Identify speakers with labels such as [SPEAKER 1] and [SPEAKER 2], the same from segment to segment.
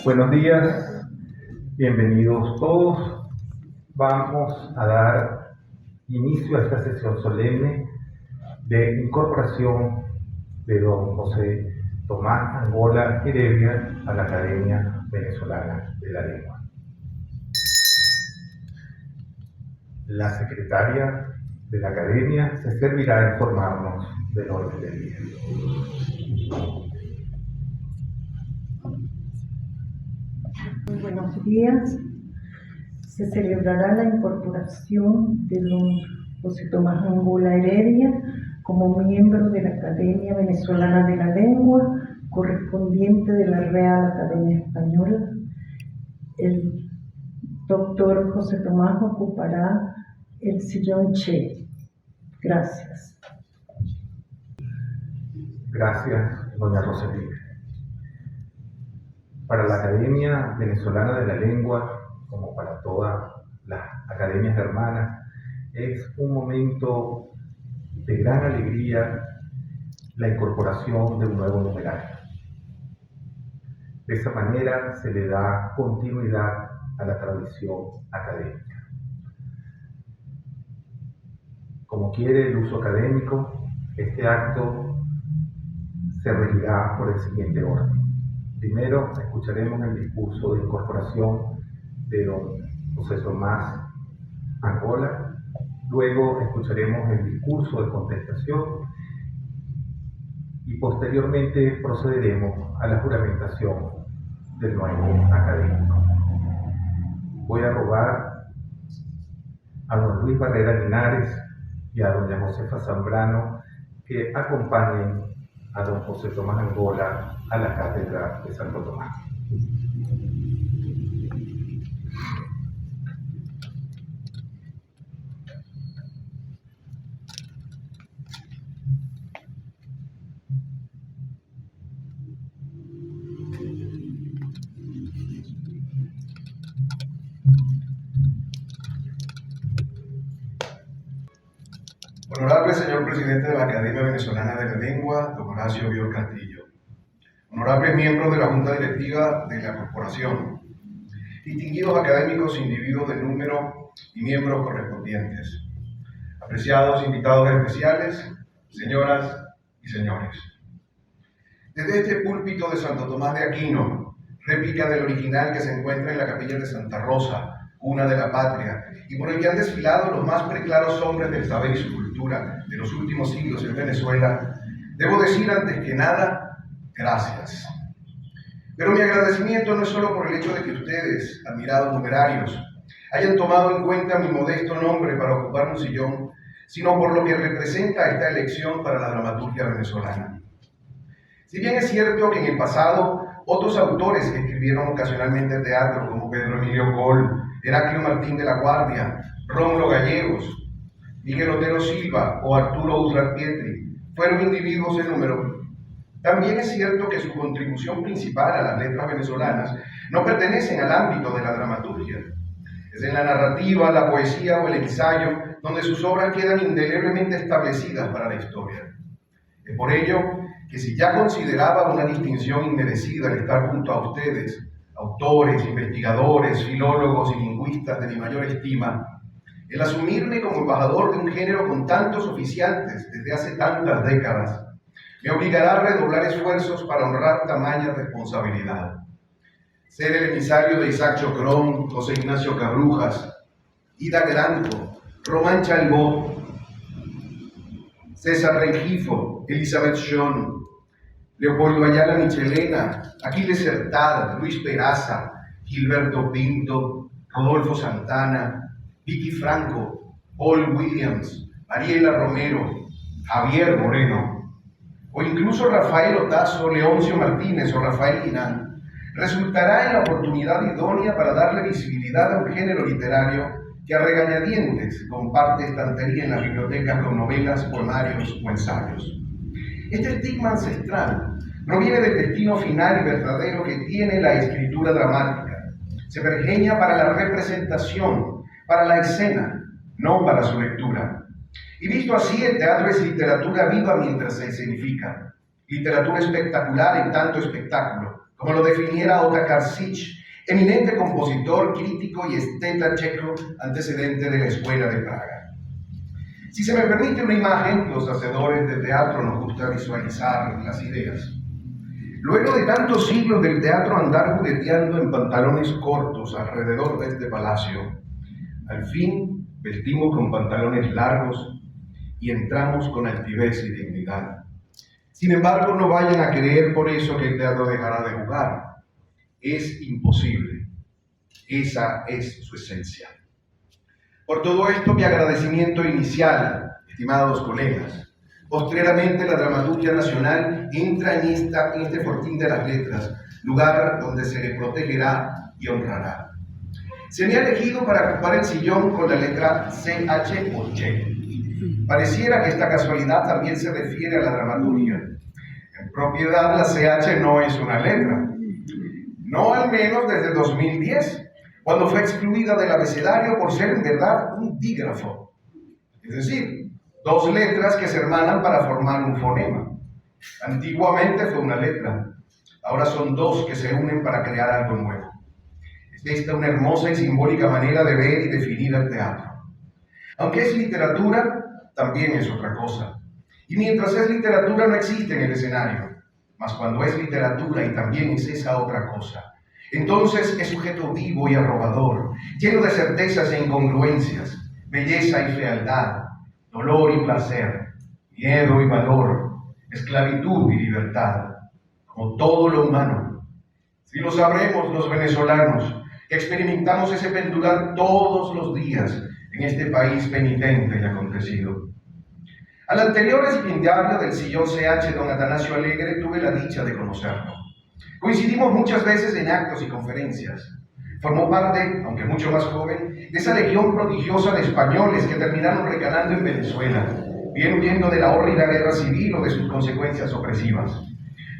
[SPEAKER 1] Buenos días, bienvenidos todos. Vamos a dar inicio a esta sesión solemne de incorporación de don José Tomás Angola Heredia a la Academia Venezolana de la Lengua. La secretaria de la Academia se servirá de informarnos del orden del día.
[SPEAKER 2] Muy buenos días. Se celebrará la incorporación de don José Tomás Angola Heredia como miembro de la Academia Venezolana de la Lengua, correspondiente de la Real Academia Española. El doctor José Tomás ocupará el sillón Che. Gracias.
[SPEAKER 1] Gracias, doña Rosalía. Para la Academia Venezolana de la Lengua, como para todas las academias hermanas, es un momento de gran alegría la incorporación de un nuevo numerario. De esa manera se le da continuidad a la tradición académica. Como quiere el uso académico, este acto se regirá por el siguiente orden. Primero escucharemos el discurso de incorporación de don José Tomás Angola, luego escucharemos el discurso de contestación y posteriormente procederemos a la juramentación del nuevo académico. Voy a rogar a don Luis Barrera Linares y a doña Josefa Zambrano que acompañen a don José Tomás Angola a la Cátedra de Santo Tomás.
[SPEAKER 3] Honorable señor presidente de la Academia Venezolana de la Lengua, don Horacio Bior Castillo. Honorables miembros de la Junta Directiva de la Corporación. Distinguidos académicos, individuos de número y miembros correspondientes. Apreciados invitados especiales, señoras y señores. Desde este púlpito de Santo Tomás de Aquino, réplica del original que se encuentra en la capilla de Santa Rosa, cuna de la patria, y por el que han desfilado los más preclaros hombres del saber y su cultura de los últimos siglos en Venezuela, debo decir antes que nada, gracias. Pero mi agradecimiento no es solo por el hecho de que ustedes, admirados numerarios, hayan tomado en cuenta mi modesto nombre para ocupar un sillón, sino por lo que representa esta elección para la dramaturgia venezolana. Si bien es cierto que en el pasado otros autores que escribieron ocasionalmente teatro, como Pedro Emilio Coll, Heraclio Martín de la Guardia, Rómulo Gallegos, Miguel Otero Silva o Arturo Uslar Pietri, fueron individuos en número, también es cierto que su contribución principal a las letras venezolanas no pertenecen al ámbito de la dramaturgia. Es en la narrativa, la poesía o el ensayo donde sus obras quedan indeleblemente establecidas para la historia. Es por ello que si ya consideraba una distinción inmerecida el estar junto a ustedes, autores, investigadores, filólogos y lingüistas de mi mayor estima, el asumirme como embajador de un género con tantos oficiantes desde hace tantas décadas, me obligará a redoblar esfuerzos para honrar tamaña responsabilidad. Ser el emisario de Isaac Chocrón, José Ignacio Cabrujas, Ida Granco, Román Chalbot, César Rengifo, Elizabeth Schoen, Leopoldo Ayala Michelena, Aquiles Hurtado, Luis Peraza, Gilberto Pinto, Rodolfo Santana, Vicky Franco, Paul Williams, Ariela Romero, Javier Moreno, o incluso Rafael Otazo, Leoncio Martínez o Rafael Guinán, resultará en la oportunidad idónea para darle visibilidad a un género literario que a regañadientes comparte estantería en las bibliotecas con novelas, poemarios o ensayos. Este estigma ancestral proviene del destino final y verdadero que tiene la escritura dramática. Se pergeña para la representación, para la escena, no para su lectura. Y visto así, el teatro es literatura viva mientras se escenifica, literatura espectacular en tanto espectáculo, como lo definiera Otakar Sich, eminente compositor, crítico y esteta checo, antecedente de la Escuela de Praga. Si se me permite una imagen, los hacedores de teatro nos gusta visualizar las ideas. Luego de tantos siglos del teatro andar jugueteando en pantalones cortos alrededor de este palacio, al fin vestimos con pantalones largos y entramos con altivez y dignidad. Sin embargo, no vayan a creer por eso que el teatro dejará de jugar. Es imposible. Esa es su esencia. Por todo esto, mi agradecimiento inicial, estimados colegas. Postreramente, la dramaturgia nacional entra en este fortín de las letras, lugar donde se le protegerá y honrará. Se me ha elegido para ocupar el sillón con la letra CH o Che. Pareciera que esta casualidad también se refiere a la dramaturgia. En propiedad, la CH no es una letra. No al menos desde 2010, cuando fue excluida del abecedario por ser en verdad un dígrafo. Es decir, dos letras que se hermanan para formar un fonema. Antiguamente fue una letra, ahora son dos que se unen para crear algo nuevo. Es esta una hermosa y simbólica manera de ver y definir el teatro. Aunque es literatura, también es otra cosa. Y mientras es literatura no existe en el escenario. Mas cuando es literatura y también es esa otra cosa, entonces es sujeto vivo y arrobador, lleno de certezas e incongruencias, belleza y fealdad, dolor y placer, miedo y valor, esclavitud y libertad, como todo lo humano. Si lo sabremos los venezolanos, que experimentamos ese pendular todos los días en este país penitente y acontecido. Al anterior recipiendario del sillón CH, don Atanasio Alegre, tuve la dicha de conocerlo. Coincidimos muchas veces en actos y conferencias. Formó parte, aunque mucho más joven, de esa legión prodigiosa de españoles que terminaron recalando en Venezuela, bien huyendo de la hórrida guerra civil o de sus consecuencias opresivas.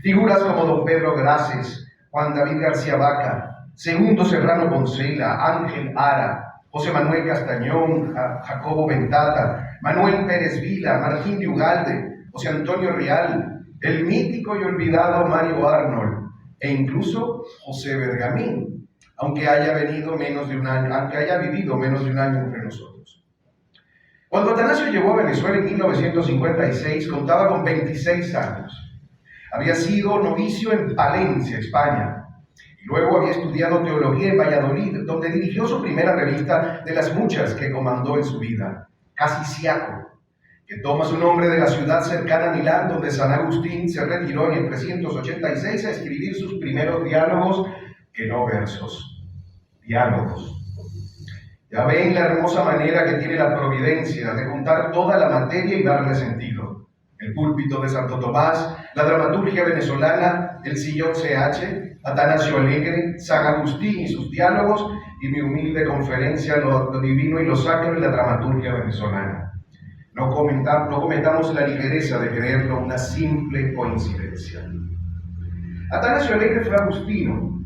[SPEAKER 3] Figuras como don Pedro Graces, Juan David García Vaca, Segundo Serrano Poncela, Ángel Ara, José Manuel Castañón, Jacobo Ventata, Manuel Pérez Vila, Martín de Ugalde, José Antonio Real, el mítico y olvidado Mario Arnold, e incluso José Bergamín, aunque haya vivido menos de un año entre nosotros. Cuando Atanasio llegó a Venezuela en 1956, contaba con 26 años. Había sido novicio en Palencia, España, y luego había estudiado teología en Valladolid, donde dirigió su primera revista de las muchas que comandó en su vida, Casiciaco, que toma su nombre de la ciudad cercana a Milán, donde San Agustín se retiró en el 386 a escribir sus primeros diálogos, que no versos, diálogos. Ya ven la hermosa manera que tiene la providencia de juntar toda la materia y darle sentido. El púlpito de Santo Tomás, la dramaturgia venezolana, el sillón CH, Atanasio Alegre, San Agustín y sus diálogos, y mi humilde conferencia, lo divino y lo sacro en la dramaturgia venezolana. No cometamos la ligereza de creerlo una simple coincidencia. Atanasio Alegre fue agustino,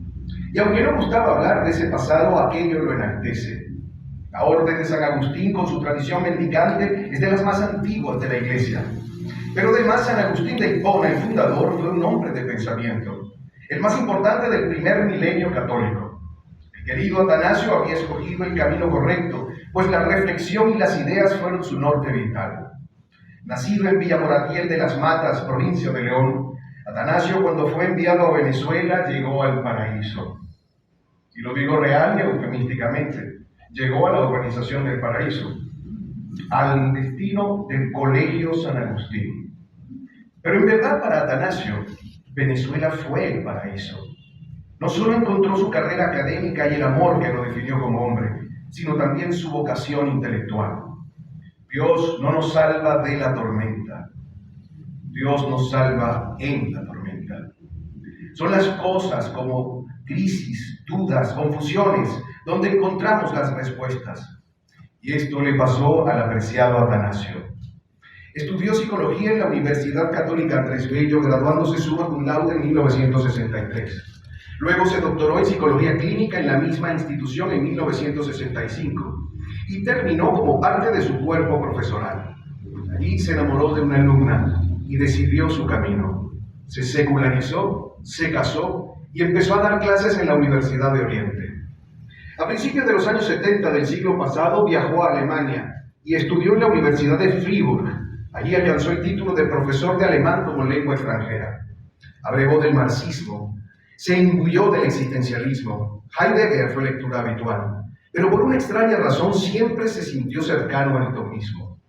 [SPEAKER 3] y aunque no gustaba hablar de ese pasado, aquello lo enaltece. La orden de San Agustín, con su tradición mendicante, es de las más antiguas de la Iglesia. Pero además San Agustín de Hipona, el fundador, fue un hombre de pensamiento, el más importante del primer milenio católico. El querido Atanasio había escogido el camino correcto, pues la reflexión y las ideas fueron su norte vital. Nacido en Villamoratiel de las Matas, provincia de León, Atanasio, cuando fue enviado a Venezuela, llegó al paraíso. Y lo digo real y eufemísticamente, llegó a la urbanización del paraíso, al destino del Colegio San Agustín. Pero en verdad para Atanasio, Venezuela fue el paraíso. No solo encontró su carrera académica y el amor que lo definió como hombre, sino también su vocación intelectual. Dios no nos salva de la tormenta, Dios nos salva en la tormenta. Son las cosas como crisis, dudas, confusiones, donde encontramos las respuestas. Y esto le pasó al apreciado Atanasio. Estudió psicología en la Universidad Católica Andrés Bello, graduándose summa cum laude en 1963. Luego se doctoró en psicología clínica en la misma institución en 1965 y terminó como parte de su cuerpo profesoral. Allí se enamoró de una alumna y decidió su camino. Se secularizó se casó y empezó a dar clases en la Universidad de Oriente. A principios de los años 70 del siglo pasado viajó a Alemania y estudió en la Universidad de Fribourg. Allí alcanzó el título de profesor de alemán como lengua extranjera. Abrevó del marxismo, se imbuyó del existencialismo. Heidegger fue lectura habitual, pero por una extraña razón siempre se sintió cercano al tomismo.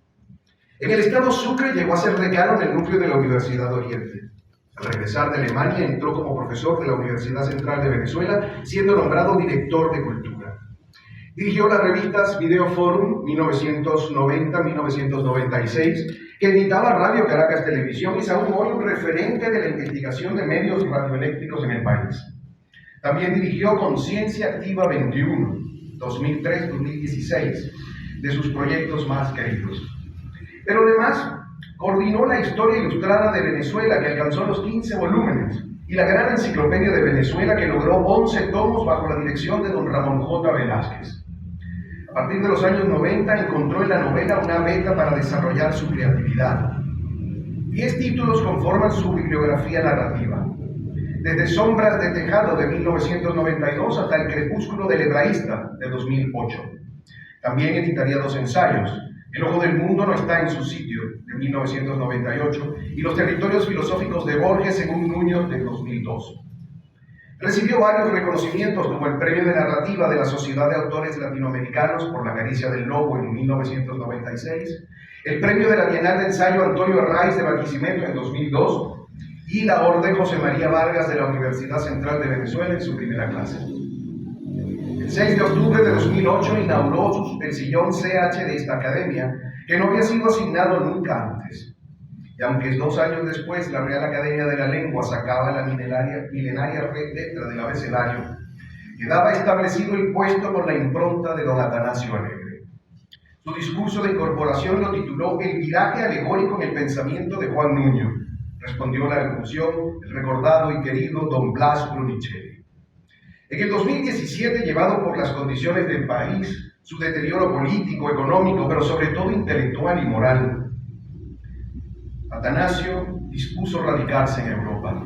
[SPEAKER 3] En el estado Sucre llegó a ser decano en el núcleo de la Universidad de Oriente. Al regresar de Alemania entró como profesor de la Universidad Central de Venezuela, siendo nombrado director de cultura. Dirigió las revistas Video Forum 1990-1996, que editaba Radio Caracas Televisión y es aún hoy un referente de la investigación de medios radioeléctricos en el país. También dirigió Conciencia Activa 21, 2003-2016, de sus proyectos más queridos. Pero además, coordinó la historia ilustrada de Venezuela, que alcanzó los 15 volúmenes, y la gran enciclopedia de Venezuela, que logró 11 tomos bajo la dirección de don Ramón J. Velázquez. A partir de los años 90 encontró en la novela una beta para desarrollar su creatividad. 10 títulos conforman su bibliografía narrativa. Desde Sombras de Tejado de 1992 hasta El Crepúsculo del Hebraísta de 2008. También editaría 2 ensayos, El Ojo del Mundo no está en su sitio de 1998 y Los Territorios Filosóficos de Borges según Nuño de 2002. Recibió varios reconocimientos como el Premio de Narrativa de la Sociedad de Autores Latinoamericanos por La Caricia del Lobo en 1996, el Premio de la Bienal de Ensayo Antonio Arraiz de Barquisimeto en 2002 y la Orden José María Vargas de la Universidad Central de Venezuela en su primera clase. El 6 de octubre de 2008 inauguró el sillón CH de esta academia, que no había sido asignado nunca antes. Y aunque 2 años después la Real Academia de la Lengua sacaba la milenaria letra del abecedario, quedaba establecido el puesto con la impronta de don Atanasio Alegre. Su discurso de incorporación lo tituló El viraje alegórico en el pensamiento de Juan Nuño. Respondió la locución el recordado y querido don Blas Brunicelli. En el 2017, llevado por las condiciones del país, su deterioro político, económico, pero sobre todo intelectual y moral, Atanasio dispuso radicarse en Europa.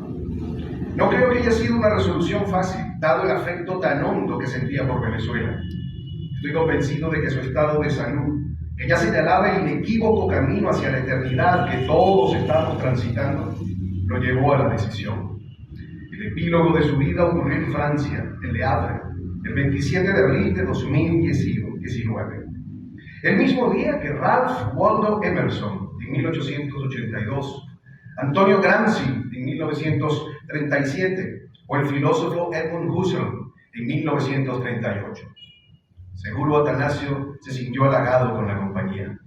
[SPEAKER 3] No creo que haya sido una resolución fácil, dado el afecto tan hondo que sentía por Venezuela. Estoy convencido de que su estado de salud, que ya señalaba el inequívoco camino hacia la eternidad que todos estamos transitando, lo llevó a la decisión. El epílogo de su vida ocurrió en Francia, en Le Havre, el 27 de abril de 2019. El mismo día que Ralph Waldo Emerson, en 1882, Antonio Gramsci, en 1937, o el filósofo Edmund Husserl, en 1938. Seguro Atanasio se sintió halagado con la compañía.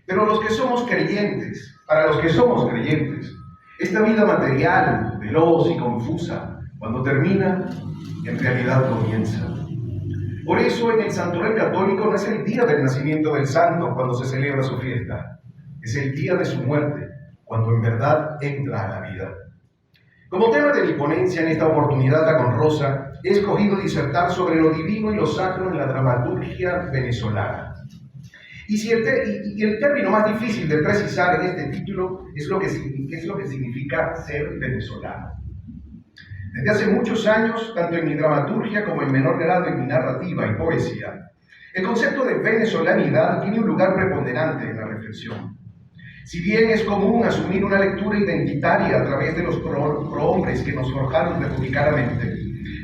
[SPEAKER 3] Pero los que somos creyentes, para los que somos creyentes, esta vida material, veloz y confusa, cuando termina, en realidad comienza. Por eso en el santoral católico no es el día del nacimiento del santo cuando se celebra su fiesta, es el día de su muerte, cuando en verdad entra a la vida. Como tema de mi ponencia en esta oportunidad tan honrosa, he escogido disertar sobre lo divino y lo sacro en la dramaturgia venezolana. Y el término más difícil de precisar en este título es lo que significa ser venezolano. Desde hace muchos años, tanto en mi dramaturgia como en menor grado en mi narrativa y poesía, el concepto de venezolanidad tiene un lugar preponderante en la reflexión. Si bien es común asumir una lectura identitaria a través de los prohombres que nos forjaron republicanamente,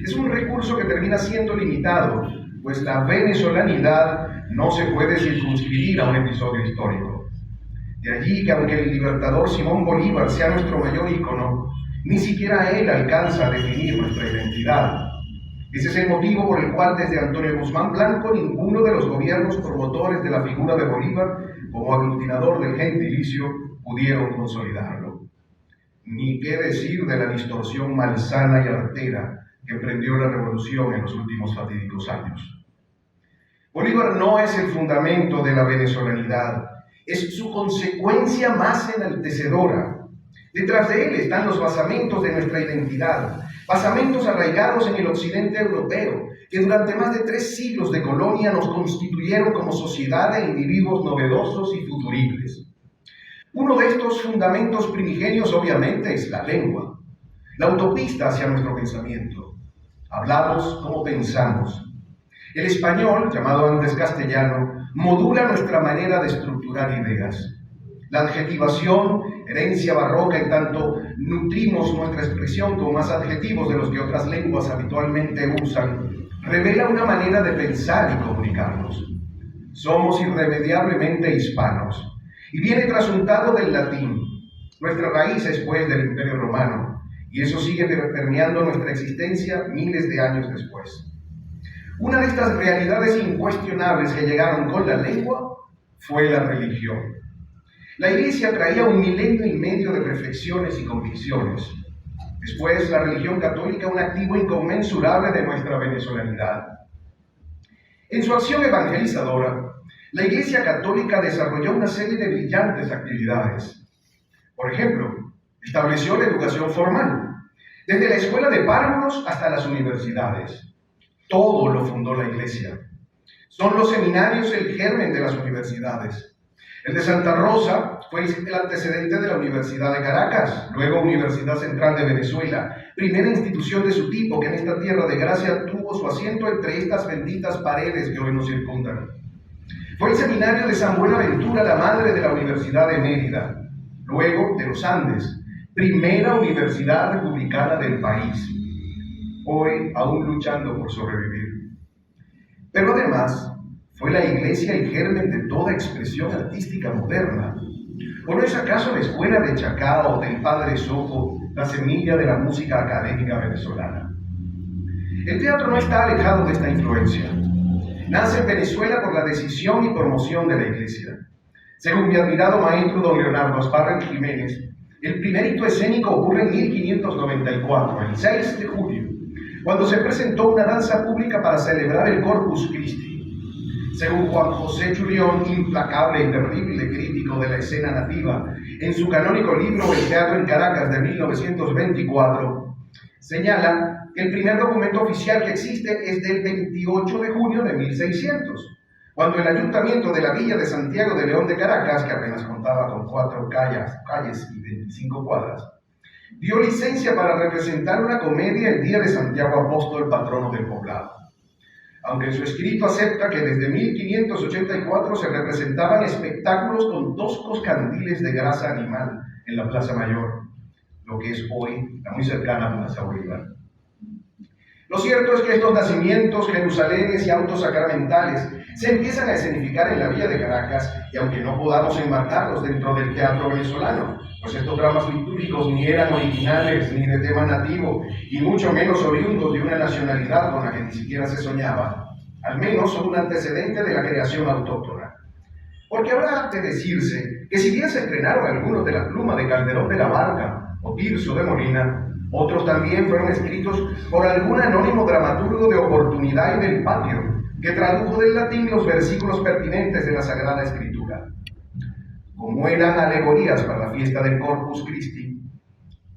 [SPEAKER 3] es un recurso que termina siendo limitado, pues la venezolanidad no se puede circunscribir a un episodio histórico. De allí que aunque el libertador Simón Bolívar sea nuestro mayor ícono, ni siquiera él alcanza a definir nuestra identidad. Ese es el motivo por el cual desde Antonio Guzmán Blanco ninguno de los gobiernos promotores de la figura de Bolívar como aglutinador del gentilicio pudieron consolidarlo. Ni qué decir de la distorsión malsana y artera que emprendió la revolución en los últimos fatídicos años. Bolívar no es el fundamento de la venezolanidad, es su consecuencia más enaltecedora. Detrás de él están los basamentos de nuestra identidad, basamentos arraigados en el occidente europeo, que durante más de 3 siglos de colonia nos constituyeron como sociedad de individuos novedosos y futuribles. Uno de estos fundamentos primigenios obviamente es la lengua. la autopista hacia nuestro pensamiento. Hablamos como pensamos. El español, llamado antes castellano, modula nuestra manera de estructurar ideas. La adjetivación, herencia barroca, en tanto nutrimos nuestra expresión con más adjetivos de los que otras lenguas habitualmente usan, revela una manera de pensar y comunicarnos. Somos irremediablemente hispanos, y viene trasuntado del latín. Nuestra raíz es, pues, del Imperio Romano, y eso sigue permeando nuestra existencia miles de años después. Una de estas realidades incuestionables que llegaron con la lengua fue la religión. La Iglesia traía 1 milenio y medio de reflexiones y convicciones. Después, la religión católica, un activo inconmensurable de nuestra venezolanidad. En su acción evangelizadora, la Iglesia Católica desarrolló una serie de brillantes actividades. Por ejemplo, estableció la educación formal, desde la escuela de párvulos hasta las universidades. Todo lo fundó la Iglesia. Son los seminarios el germen de las universidades. El de Santa Rosa fue el antecedente de la Universidad de Caracas, luego Universidad Central de Venezuela, primera institución de su tipo que en esta tierra de gracia tuvo su asiento entre estas benditas paredes que hoy nos circundan. Fue el seminario de San Buenaventura, la madre de la Universidad de Mérida, luego de los Andes, primera universidad republicana del país, hoy aún luchando por sobrevivir. Pero además, fue la Iglesia el germen de toda expresión artística moderna. ¿O no es acaso la escuela de Chacao o del Padre Sojo la semilla de la música académica venezolana? El teatro no está alejado de esta influencia. Nace en Venezuela por la decisión y promoción de la Iglesia. Según mi admirado maestro don Leonardo Asparren Jiménez, el primer hito escénico ocurre en 1594, el 6 de julio, cuando se presentó una danza pública para celebrar el Corpus Christi. Según Juan José Churión, implacable y terrible crítico de la escena nativa, en su canónico libro El Teatro en Caracas de 1924, señala que el primer documento oficial que existe es del 28 de junio de 1600, cuando el ayuntamiento de la villa de Santiago de León de Caracas, que apenas contaba con 4 calles y 25 cuadras, dio licencia para representar una comedia el día de Santiago Apóstol, patrono del poblado. Aunque en su escrito acepta que desde 1584 se representaban espectáculos con toscos candiles de grasa animal en la Plaza Mayor, lo que es hoy la muy cercana Plaza Bolívar. Lo cierto es que estos nacimientos, Jerusalénes y autos sacramentales se empiezan a escenificar en la villa de Caracas, y aunque no podamos enmarcarlos dentro del teatro venezolano, pues estos dramas litúrgicos ni eran originales ni de tema nativo, y mucho menos oriundos de una nacionalidad con la que ni siquiera se soñaba, al menos son un antecedente de la creación autóctona. Porque habrá de decirse que si bien se estrenaron algunos de la pluma de Calderón de la Barca o Tirso de Molina, otros también fueron escritos por algún anónimo dramaturgo de oportunidad y del patio, que tradujo del latín los versículos pertinentes de la Sagrada Escritura. Como eran alegorías para la fiesta del Corpus Christi,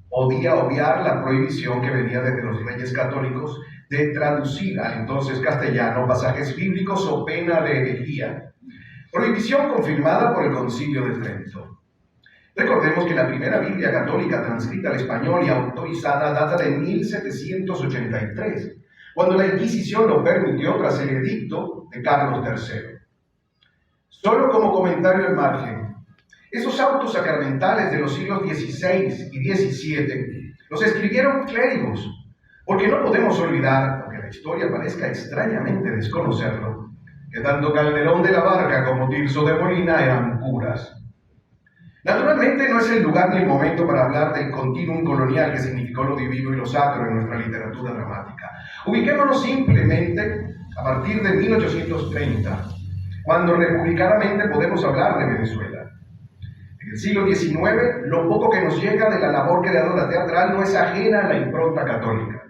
[SPEAKER 3] podía obviar la prohibición que venía desde los reyes católicos de traducir al entonces castellano pasajes bíblicos o pena de herejía, prohibición confirmada por el Concilio de Trento. Recordemos que la primera Biblia católica transcrita al español y autorizada data de 1783, cuando la Inquisición lo permitió tras el edicto de Carlos III. Solo como comentario al margen, esos autos sacramentales de los siglos XVI y XVII los escribieron clérigos, porque no podemos olvidar, aunque la historia parezca extrañamente desconocerlo, que tanto Calderón de la Barca como Tirso de Molina eran curas. Naturalmente no es el lugar ni el momento para hablar del continuum colonial que significó lo divino y lo sacro en nuestra literatura dramática. Ubiquémonos simplemente a partir de 1830, cuando republicanamente podemos hablar de Venezuela. En el siglo XIX, lo poco que nos llega de la labor creadora teatral no es ajena a la impronta católica.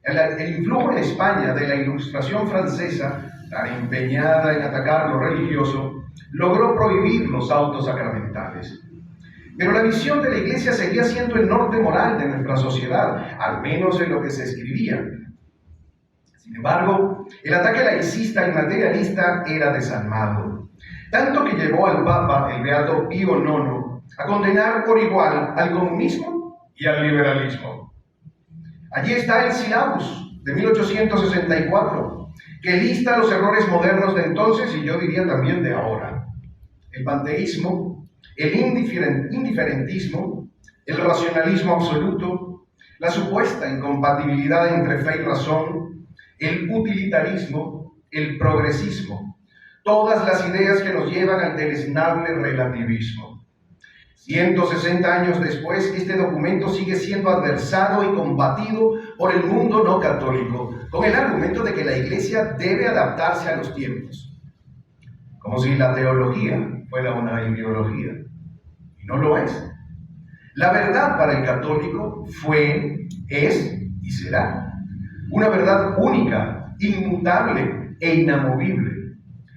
[SPEAKER 3] El influjo en España de la Ilustración francesa, tan empeñada en atacar lo religioso, logró prohibir los autos sacramentales. Pero la visión de la Iglesia seguía siendo el norte moral de nuestra sociedad, al menos en lo que se escribía. Sin embargo, el ataque laicista y materialista era desalmado, tanto que llevó al Papa, el beato Pío IX, a condenar por igual al comunismo y al liberalismo. Allí está el Sílabus de 1864, que lista los errores modernos de entonces y yo diría también de ahora. El panteísmo, el indiferentismo, el racionalismo absoluto, la supuesta incompatibilidad entre fe y razón, el utilitarismo, el progresismo, todas las ideas que nos llevan al deleznable relativismo. 160 años después, este documento sigue siendo adversado y combatido por el mundo no católico, con el argumento de que la Iglesia debe adaptarse a los tiempos. Como si la teología fuera una ideología, y no lo es. La verdad para el católico fue, es y será una verdad única, inmutable e inamovible.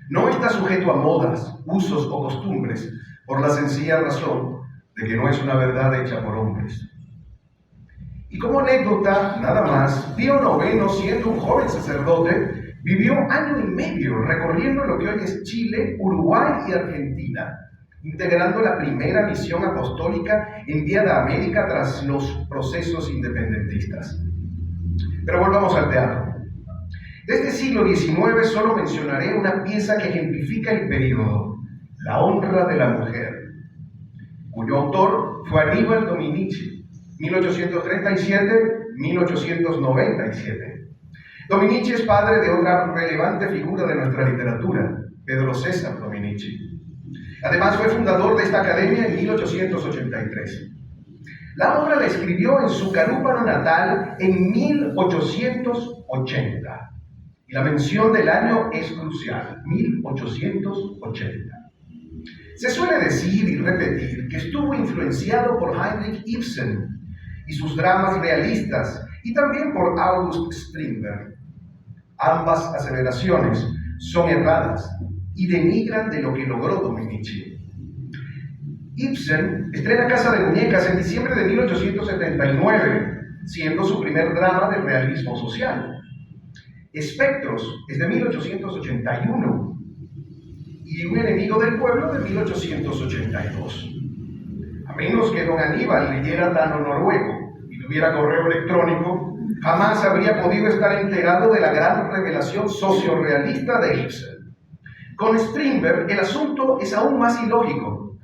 [SPEAKER 3] No está sujeto a modas, usos o costumbres, por la sencilla razón de que no es una verdad hecha por hombres. Y como anécdota, nada más, Pío IX, siendo un joven sacerdote, vivió 1 año y medio recorriendo lo que hoy es Chile, Uruguay y Argentina, integrando la primera misión apostólica enviada a América tras los procesos independentistas. Pero volvamos al teatro. De este siglo XIX solo mencionaré una pieza que ejemplifica el período, La honra de la mujer, cuyo autor fue Aníbal Dominici, 1837-1897. Dominici es padre de otra relevante figura de nuestra literatura, Pedro César Dominici. Además fue fundador de esta academia en 1883. La obra la escribió en su Carúpano natal en 1880. Y la mención del año es crucial, 1880. Se suele decir y repetir que estuvo influenciado por Heinrich Ibsen y sus dramas realistas y también por August Strindberg. Ambas aseveraciones son erradas y denigran de lo que logró Dominici. Ibsen estrena Casa de Muñecas en diciembre de 1879, siendo su primer drama de realismo social. Espectros es de 1881 y Un enemigo del pueblo de 1882. A menos que don Aníbal leyera Dano noruego y tuviera correo electrónico, jamás habría podido estar enterado de la gran revelación sociorealista de Ibsen. Con Strindberg el asunto es aún más ilógico.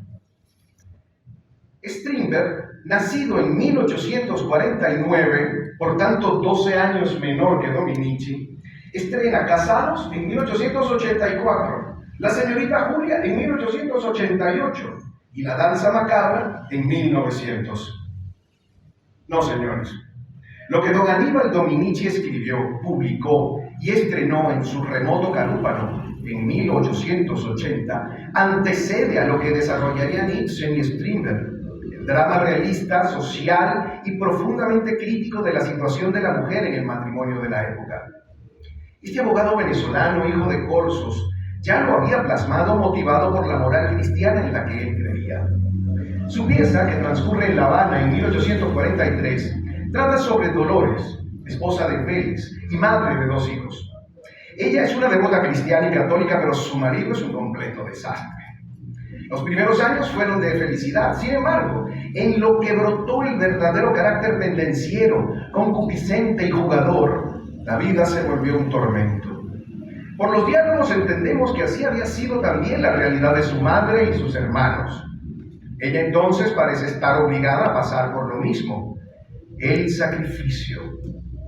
[SPEAKER 3] Strindberg, nacido en 1849, por tanto 12 años menor que Dominici, estrena Casados en 1884, La señorita Julia en 1888 y La danza macabra en 1900. No, señores. Lo que don Aníbal Dominici escribió, publicó y estrenó en su remoto Carúpano en 1880 antecede a lo que desarrollarían Ibsen y Strindberg, el drama realista, social y profundamente crítico de la situación de la mujer en el matrimonio de la época. Este abogado venezolano, hijo de Corsos, ya lo había plasmado motivado por la moral cristiana en la que él creía. Su pieza, que transcurre en La Habana en 1843, trata sobre Dolores, esposa de Félix y madre de 2 hijos. Ella es una devota cristiana y católica, pero su marido es un completo desastre. Los primeros años fueron de felicidad, sin embargo, en lo que brotó el verdadero carácter pendenciero, concupiscente y jugador, la vida se volvió un tormento. Por los diálogos entendemos que así había sido también la realidad de su madre y sus hermanos. Ella entonces parece estar obligada a pasar por lo mismo. El sacrificio,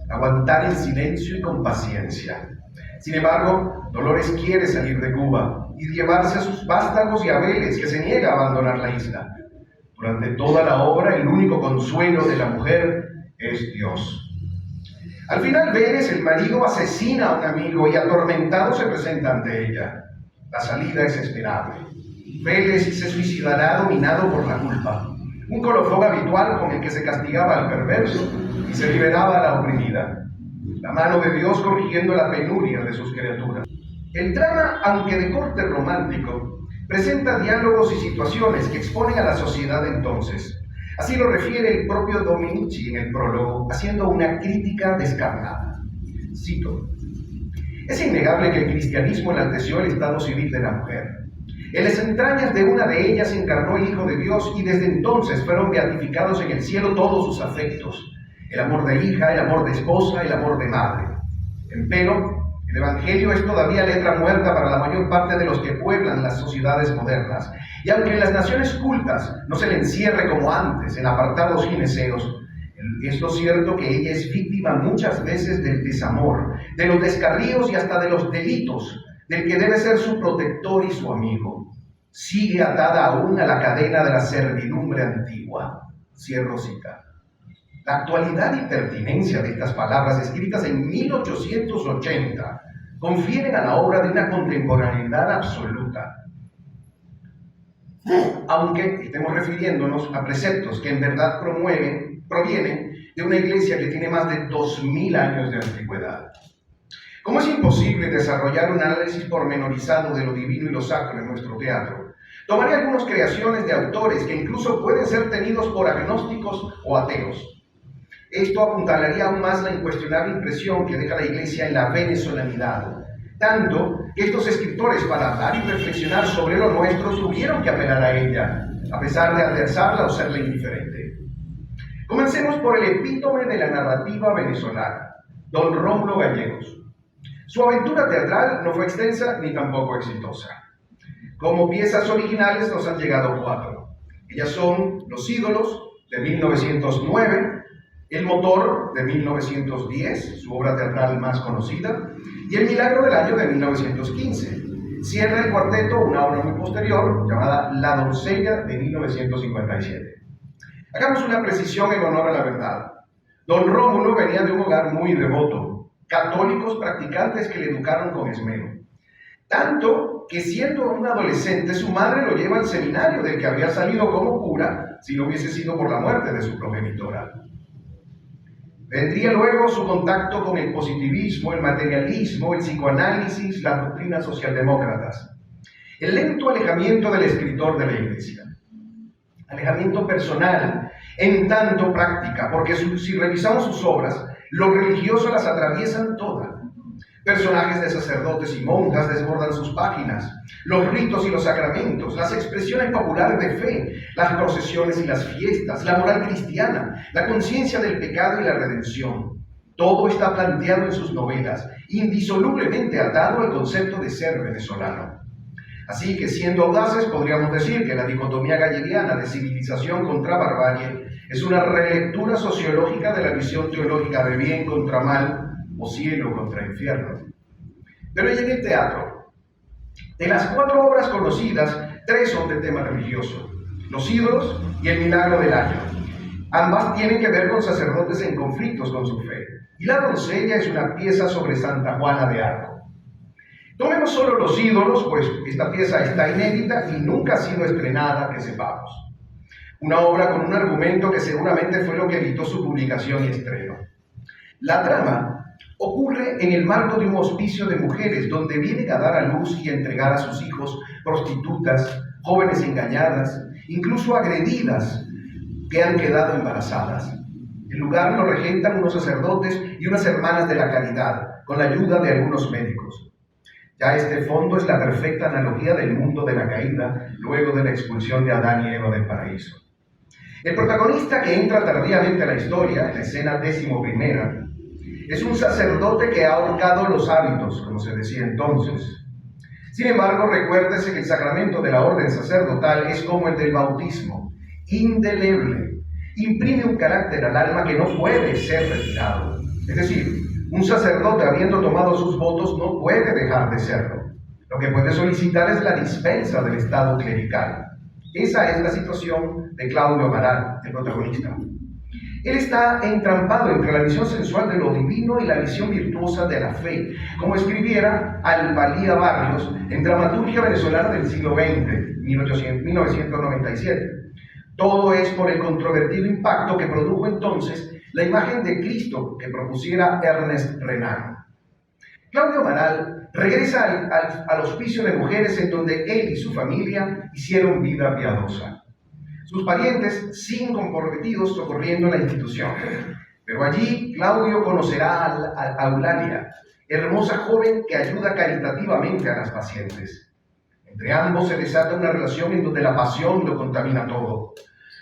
[SPEAKER 3] aguantar en silencio y con paciencia. Sin embargo, Dolores quiere salir de Cuba y llevarse a sus vástagos y a Vélez, que se niega a abandonar la isla. Durante toda la obra, el único consuelo de la mujer es Dios. Al final, Vélez, el marido, asesina a un amigo y atormentado se presenta ante ella. La salida es esperable. Vélez se suicidará dominado por la culpa, un colofón habitual con el que se castigaba al perverso y se liberaba a la oprimida. La mano de Dios corrigiendo la penuria de sus criaturas. El drama, aunque de corte romántico, presenta diálogos y situaciones que exponen a la sociedad de entonces. Así lo refiere el propio Dominici en el prólogo, haciendo una crítica descarnada. Cito: es innegable que el cristianismo enalteció el estado civil de la mujer. En las entrañas de una de ellas encarnó el Hijo de Dios y desde entonces fueron beatificados en el cielo todos sus afectos. el amor de hija, el amor de esposa, el amor de madre. Empero, el Evangelio es todavía letra muerta para la mayor parte de los que pueblan las sociedades modernas. Y aunque en las naciones cultas no se le encierre como antes en apartados gineseos, es lo cierto que ella es víctima muchas veces del desamor, de los descarríos y hasta de los delitos del que debe ser su protector y su amigo. Sigue atada aún a la cadena de la servidumbre antigua. Cierro cita. La actualidad y pertinencia de estas palabras escritas en 1880 confieren a la obra de una contemporaneidad absoluta. Aunque estemos refiriéndonos a preceptos que en verdad provienen de una iglesia que tiene más de 2000 años de antigüedad. Como es imposible desarrollar un análisis pormenorizado de lo divino y lo sacro en nuestro teatro, tomaré algunas creaciones de autores que incluso pueden ser tenidos por agnósticos o ateos. Esto apuntalaría aún más la incuestionable impresión que deja la Iglesia en la venezolanidad, tanto que estos escritores, para hablar y reflexionar sobre lo nuestro, tuvieron que apelar a ella, a pesar de adversarla o serle indiferente. Comencemos por el epítome de la narrativa venezolana, don Rómulo Gallegos. Su aventura teatral no fue extensa ni tampoco exitosa. Como piezas originales nos han llegado 4. Ellas son Los ídolos, de 1909, El motor, de 1910, su obra teatral más conocida, y El milagro del año de 1915. Cierra el cuarteto una obra muy posterior, llamada La doncella, de 1957. Hagamos una precisión en honor a la verdad. Don Rómulo venía de un hogar muy devoto, católicos practicantes que le educaron con esmero. Tanto que siendo un adolescente, su madre lo lleva al seminario del que había salido como cura si no hubiese sido por la muerte de su progenitora. Vendría luego su contacto con el positivismo, el materialismo, el psicoanálisis, las doctrinas socialdemócratas. El lento alejamiento del escritor de la Iglesia. Alejamiento personal, en tanto práctica, porque si revisamos sus obras, los religiosos las atraviesan todas. Personajes de sacerdotes y monjas desbordan sus páginas, los ritos y los sacramentos, las expresiones populares de fe, las procesiones y las fiestas, la moral cristiana, la conciencia del pecado y la redención. Todo está planteado en sus novelas, indisolublemente atado al concepto de ser venezolano. Así que, siendo audaces, podríamos decir que la dicotomía galleriana de civilización contra barbarie es una relectura sociológica de la visión teológica de bien contra mal, o cielo contra infierno. Pero y en el teatro, de las 4 obras conocidas, 3 son de tema religioso: Los ídolos y El milagro del año. Ambas tienen que ver con sacerdotes en conflictos con su fe, y La doncella es una pieza sobre Santa Juana de Arco. Tomemos solo Los ídolos, pues esta pieza está inédita y nunca ha sido estrenada, que sepamos. Una obra con un argumento que seguramente fue lo que evitó su publicación y estreno. La trama ocurre en el marco de un hospicio de mujeres donde vienen a dar a luz y a entregar a sus hijos prostitutas, jóvenes engañadas, incluso agredidas, que han quedado embarazadas. El lugar lo regentan unos sacerdotes y unas hermanas de la caridad, con la ayuda de algunos médicos. Ya este fondo es la perfecta analogía del mundo de la caída, luego de la expulsión de Adán y Eva del paraíso. El protagonista, que entra tardíamente a la historia, en la escena 11ª, es un sacerdote que ha ahorcado los hábitos, como se decía entonces. Sin embargo, recuérdese que el sacramento de la orden sacerdotal es como el del bautismo, indeleble. Imprime un carácter al alma que no puede ser retirado. Es decir, un sacerdote, habiendo tomado sus votos, no puede dejar de serlo. Lo que puede solicitar es la dispensa del estado clerical. Esa es la situación de Claudio Amaral, el protagonista. Él está entrampado entre la visión sensual de lo divino y la visión virtuosa de la fe, como escribiera Albalía Barrios en Dramaturgia Venezolana del siglo XX, 1997. Todo es por el controvertido impacto que produjo entonces la imagen de Cristo que propusiera Ernest Renan. Claudio Amaral regresa al hospicio de mujeres en donde él y su familia hicieron vida piadosa. Sus parientes siguen comprometidos socorriendo la institución. Pero allí Claudio conocerá a Eulalia, hermosa joven que ayuda caritativamente a las pacientes. Entre ambos se desata una relación en donde la pasión lo contamina todo.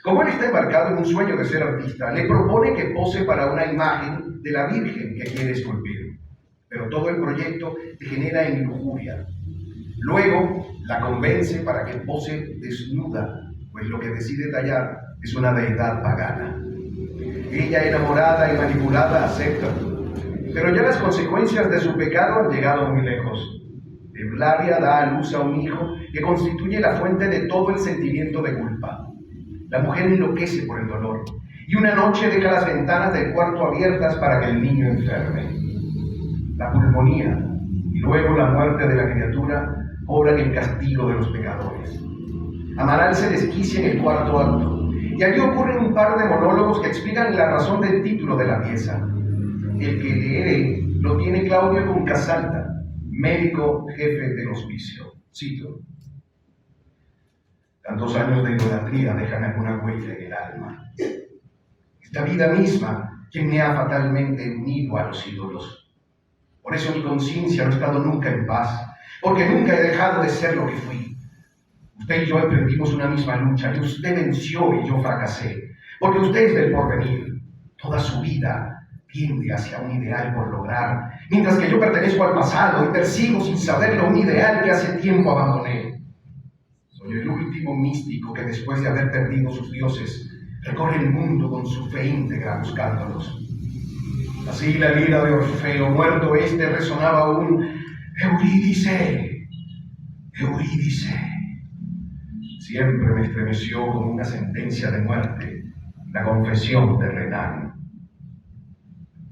[SPEAKER 3] Como él está embarcado en un sueño de ser artista, le propone que pose para una imagen de la Virgen que quiere esculpir. Pero todo el proyecto degenera en lujuria. Luego la convence para que pose desnuda, pues lo que decide tallar es una deidad pagana. Ella, enamorada y manipulada, acepta. Pero ya las consecuencias de su pecado han llegado muy lejos. Eulalia da a luz a un hijo que constituye la fuente de todo el sentimiento de culpa. La mujer enloquece por el dolor y una noche deja las ventanas del cuarto abiertas para que el niño enferme. La pulmonía y luego la muerte de la criatura cobran el castigo de los pecadores. Amaral se desquicia en el cuarto acto y allí ocurren un par de monólogos que explican la razón del título de la pieza. El que leeré lo tiene Claudio Concasalta, médico jefe del hospicio. Cito: tantos años de idolatría dejan alguna huella en el alma. Esta vida misma que me ha fatalmente unido a los ídolos. Por eso mi conciencia no ha estado nunca en paz, porque nunca he dejado de ser lo que fui. Usted y yo emprendimos una misma lucha, que usted venció y yo fracasé, porque usted es del porvenir. Toda su vida tiende hacia un ideal por lograr, mientras que yo pertenezco al pasado y persigo sin saberlo un ideal que hace tiempo abandoné. Soy el último místico que después de haber perdido sus dioses, recorre el mundo con su fe íntegra buscándolos. Así la lira de Orfeo, muerto este, resonaba un Eurídice, Eurídice. Siempre me estremeció como una sentencia de muerte la confesión de Renan.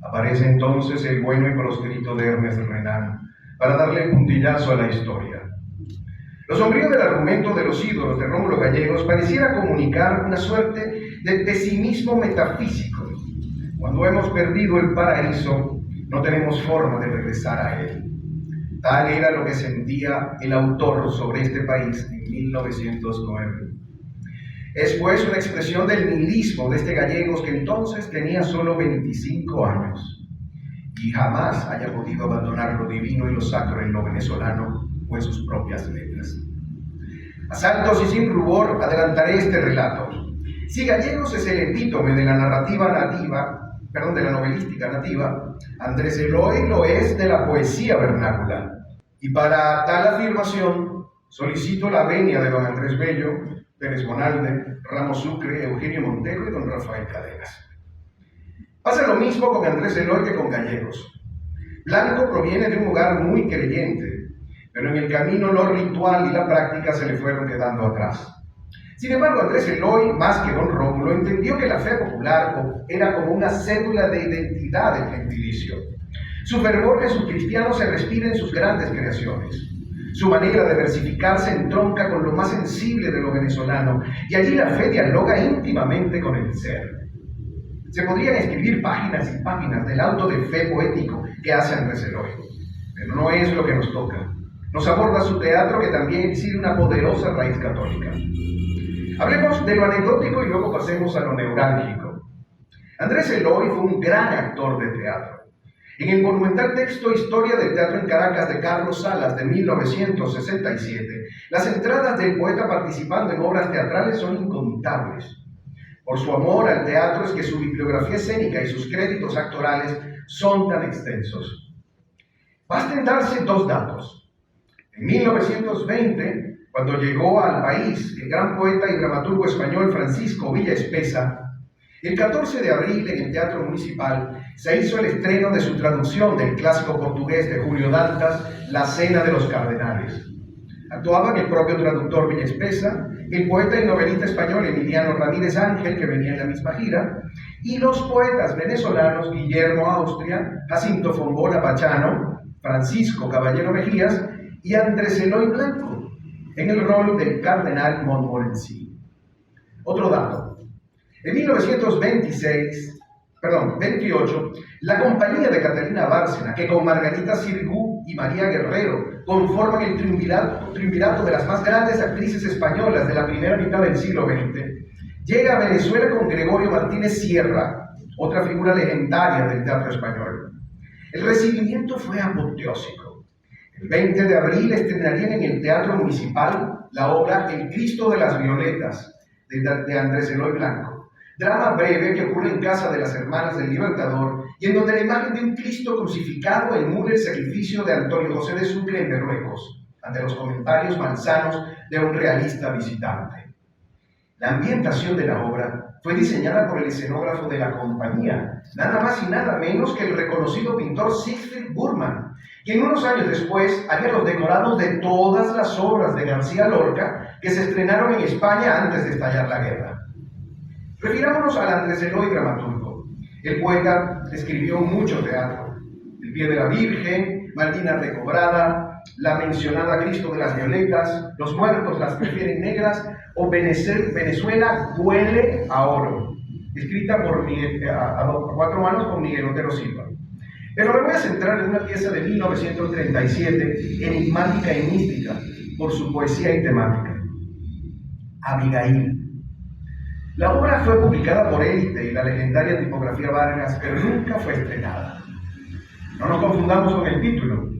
[SPEAKER 3] Aparece entonces el bueno y proscrito de Hermes Renan para darle puntillazo a la historia. Lo sombrío del argumento de los ídolos de Rómulo Gallegos pareciera comunicar una suerte de pesimismo metafísico. Cuando hemos perdido el paraíso, no tenemos forma de regresar a él. Tal era lo que sentía el autor sobre este país en 1909. Es pues una expresión del nihilismo de este Gallegos que entonces tenía solo 25 años y jamás haya podido abandonar lo divino y lo sacro en lo venezolano o en sus propias letras. A saltos y sin rubor adelantaré este relato. Si Gallegos es el epítome de la de la novelística nativa, Andrés Eloy lo es de la poesía vernácula. Y para tal afirmación solicito la venia de don Andrés Bello, Pérez Bonalde, Ramos Sucre, Eugenio Montero y don Rafael Cadenas. Pasa lo mismo con Andrés Eloy que con Gallegos. Blanco proviene de un hogar muy creyente, pero en el camino lo ritual y la práctica se le fueron quedando atrás. Sin embargo, Andrés Eloy, más que don Rómulo, entendió que la fe popular era como una cédula de identidad del gentilicio. Su fervor jesucristiano se respira en sus grandes creaciones. Su manera de versificarse entronca con lo más sensible de lo venezolano, y allí la fe dialoga íntimamente con el ser. Se podrían escribir páginas y páginas del auto de fe poético que hace Andrés Eloy, pero no es lo que nos toca. Nos aborda su teatro, que también exhibe una poderosa raíz católica. Hablemos de lo anecdótico y luego pasemos a lo neurálgico. Andrés Eloy fue un gran actor de teatro. En el monumental texto Historia del Teatro en Caracas de Carlos Salas de 1967, las entradas del poeta participando en obras teatrales son incontables. Por su amor al teatro es que su bibliografía escénica y sus créditos actorales son tan extensos. Basten darse dos datos. En 1920, cuando llegó al país el gran poeta y dramaturgo español Francisco Villa Espesa, el 14 de abril en el Teatro Municipal se hizo el estreno de su traducción del clásico portugués de Julio Dantas, La Cena de los Cardenales. Actuaban el propio traductor Villa Espesa, el poeta y novelista español Emiliano Ramírez Ángel, que venía en la misma gira, y los poetas venezolanos Guillermo Austria, Jacinto Fombona Pachano, Francisco Caballero Mejías y Andrés Eloy Blanco, en el rol del cardenal Montmorency. Otro dato. En 1928, la compañía de Catalina Bárcena, que con Margarita Sirgu y María Guerrero conforman el triunvirato de las más grandes actrices españolas de la primera mitad del siglo XX, llega a Venezuela con Gregorio Martínez Sierra, otra figura legendaria del teatro español. El recibimiento fue apoteósico. El 20 de abril estrenarían en el Teatro Municipal la obra El Cristo de las Violetas, de Andrés Eloy Blanco. Drama breve que ocurre en casa de las hermanas del Libertador y en donde la imagen de un Cristo crucificado emula el sacrificio de Antonio José de Sucre en Berruecos, ante los comentarios malsanos de un realista visitante. La ambientación de la obra fue diseñada por el escenógrafo de la compañía, nada más y nada menos que el reconocido pintor Siegfried Burman, quien unos años después haría los decorados de todas las obras de García Lorca que se estrenaron en España antes de estallar la guerra. Refirámonos al Andrés Eloy dramaturgo. El poeta escribió mucho teatro: El pie de la Virgen, Malvina recobrada, la mencionada Cristo de las Violetas, Los muertos las prefieren negras o Venezuela huele a oro, escrita por a cuatro manos por Miguel Otero Silva. Pero me voy a centrar en una pieza de 1937, enigmática y mística por su poesía y temática: Abigail. La obra fue publicada por Élite y la legendaria tipografía Vargas, pero nunca fue estrenada. No nos confundamos con el título.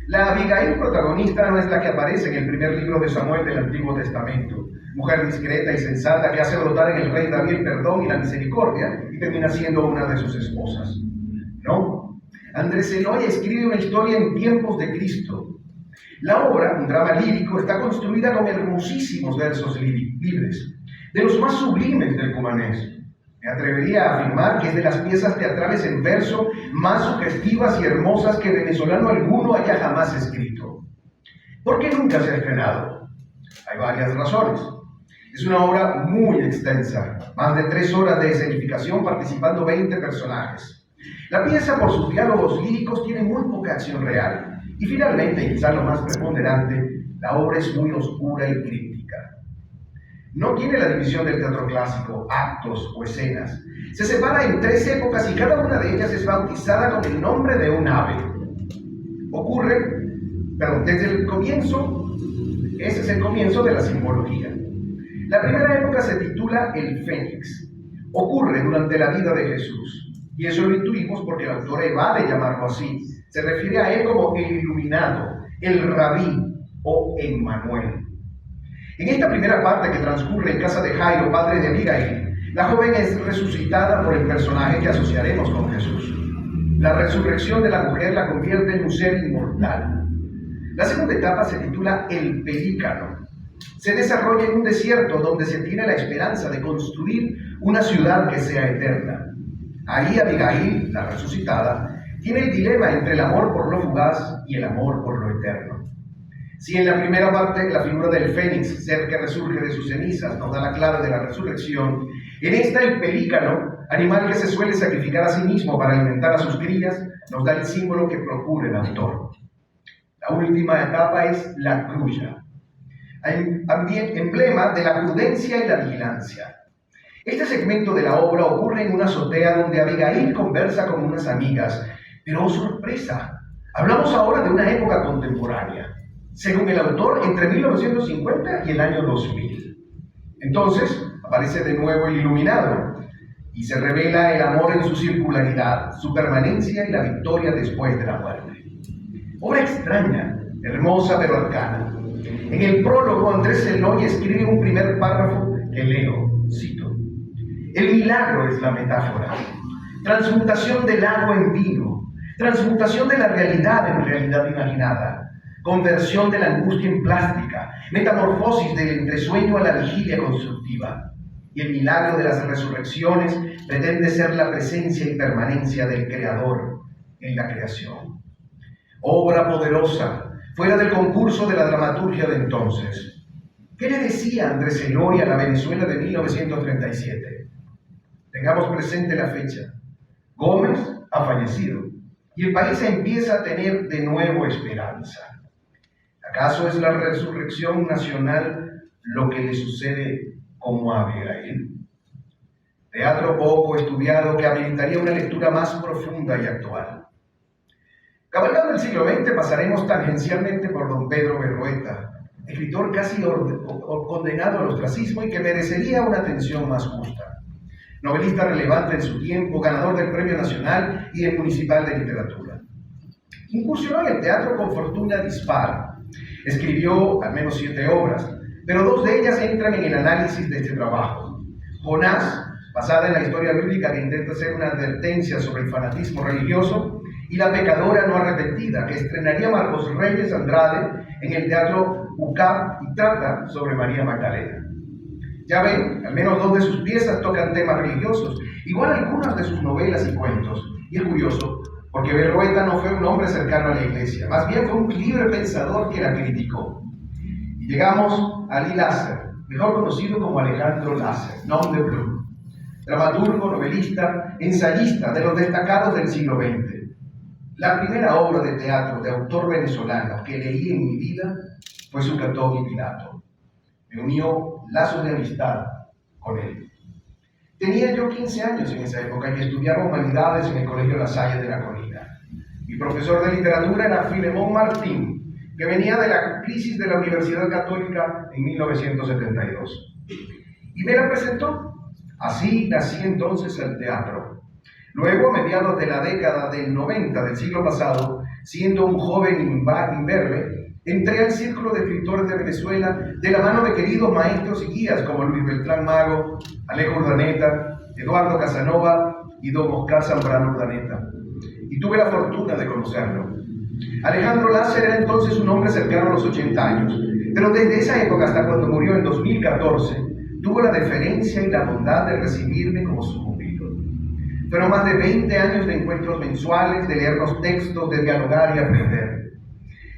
[SPEAKER 3] La Abigail protagonista no es la que aparece en el primer libro de Samuel del Antiguo Testamento, mujer discreta y sensata que hace brotar en el rey David el perdón y la misericordia y termina siendo una de sus esposas. No, Andrés Eloy escribe una historia en tiempos de Cristo. La obra, un drama lírico, está construida con hermosísimos versos libres, de los más sublimes del cumanés. Me atrevería a afirmar que es de las piezas teatrales en verso más sugestivas y hermosas que venezolano alguno haya jamás escrito. ¿Por qué nunca se ha estrenado? Hay varias razones. Es una obra muy extensa, más de 3 horas de escenificación participando 20 personajes. La pieza, por sus diálogos líricos, tiene muy poca acción real. Y finalmente, y quizá lo más preponderante, la obra es muy oscura y críptica. No tiene la división del teatro clásico, actos o escenas. Se separa en 3 épocas y cada una de ellas es bautizada con el nombre de un ave. Desde el comienzo, ese es el comienzo de la simbología. La primera época se titula El Fénix. Ocurre durante la vida de Jesús. Y eso lo intuimos porque el autor evade llamarlo así. Se refiere a él como el iluminado, el rabí o Emmanuel. En esta primera parte que transcurre en casa de Jairo, padre de Abigail, la joven es resucitada por el personaje que asociaremos con Jesús. La resurrección de la mujer la convierte en un ser inmortal. La segunda etapa se titula El Pelícano. Se desarrolla en un desierto donde se tiene la esperanza de construir una ciudad que sea eterna. Ahí Abigail, la resucitada, tiene el dilema entre el amor por lo fugaz y el amor por lo eterno. Si en la primera parte la figura del fénix, ser que resurge de sus cenizas, nos da la clave de la resurrección, en esta el pelícano, animal que se suele sacrificar a sí mismo para alimentar a sus crías, nos da el símbolo que procura el autor. La última etapa es la grulla, emblema de la prudencia y la vigilancia. Este segmento de la obra ocurre en una azotea donde Abigail conversa con unas amigas, pero ¡oh, sorpresa! Hablamos ahora de una época contemporánea. Según el autor, entre 1950 y el año 2000. Entonces, aparece de nuevo el iluminado y se revela el amor en su circularidad, su permanencia y la victoria después de la muerte. Obra extraña, hermosa pero arcana. En el prólogo, Andrés Eloy escribe un primer párrafo que leo, cito: El milagro es la metáfora, transmutación del agua en vino, transmutación de la realidad en realidad imaginada, conversión de la angustia en plástica, metamorfosis del entresueño a la vigilia constructiva. Y el milagro de las resurrecciones pretende ser la presencia y permanencia del Creador en la creación. Obra poderosa, fuera del concurso de la dramaturgia de entonces. ¿Qué le decía Andrés Eloy a la Venezuela de 1937? Tengamos presente la fecha. Gómez ha fallecido y el país empieza a tener de nuevo esperanza. ¿Acaso es la resurrección nacional lo que le sucede como a Abigail? Teatro poco estudiado que habilitaría una lectura más profunda y actual. Cabalgando el siglo XX pasaremos tangencialmente por don Pedro Berrueta, escritor casi condenado al ostracismo y que merecería una atención más justa. Novelista relevante en su tiempo, ganador del Premio Nacional y el Municipal de Literatura. Incursionó en el teatro con fortuna dispar. Escribió al menos 7 obras, pero dos de ellas entran en el análisis de este trabajo. Jonás, basada en la historia bíblica que intenta hacer una advertencia sobre el fanatismo religioso, y La pecadora no arrepentida, que estrenaría Marcos Reyes Andrade en el Teatro UCAP y trata sobre María Magdalena. Ya ven, al menos dos de sus piezas tocan temas religiosos, igual algunas de sus novelas y cuentos. Y es curioso, porque Berrueta no fue un hombre cercano a la iglesia, más bien fue un libre pensador que la criticó. Y llegamos a Lee Lasser, mejor conocido como Alejandro Lasser, nom de plume, dramaturgo, novelista, ensayista de los destacados del siglo XX. La primera obra de teatro de autor venezolano que leí en mi vida fue su Catón y Pilato. Me unió lazos de amistad con él. Tenía yo 15 años en esa época y estudiaba humanidades en el Colegio La Salle de la Colina. Mi profesor de literatura era Filemón Martín, que venía de la crisis de la Universidad Católica en 1972. Y me la presentó. Así nací entonces al teatro. Luego, a mediados de la década del 90 del siglo pasado, siendo un joven imberbe, entré al Círculo de Escritores de Venezuela de la mano de queridos maestros y guías como Luis Beltrán Mago, Alejo Urdaneta, Eduardo Casanova y don Oscar Zambrano Urdaneta. Y tuve la fortuna de conocerlo. Alejandro Lasser era entonces un hombre cercano a los 80 años, pero desde esa época hasta cuando murió en 2014, tuvo la deferencia y la bondad de recibirme como su pupilo. Fueron más de 20 años de encuentros mensuales, de leer los textos, de dialogar y aprender.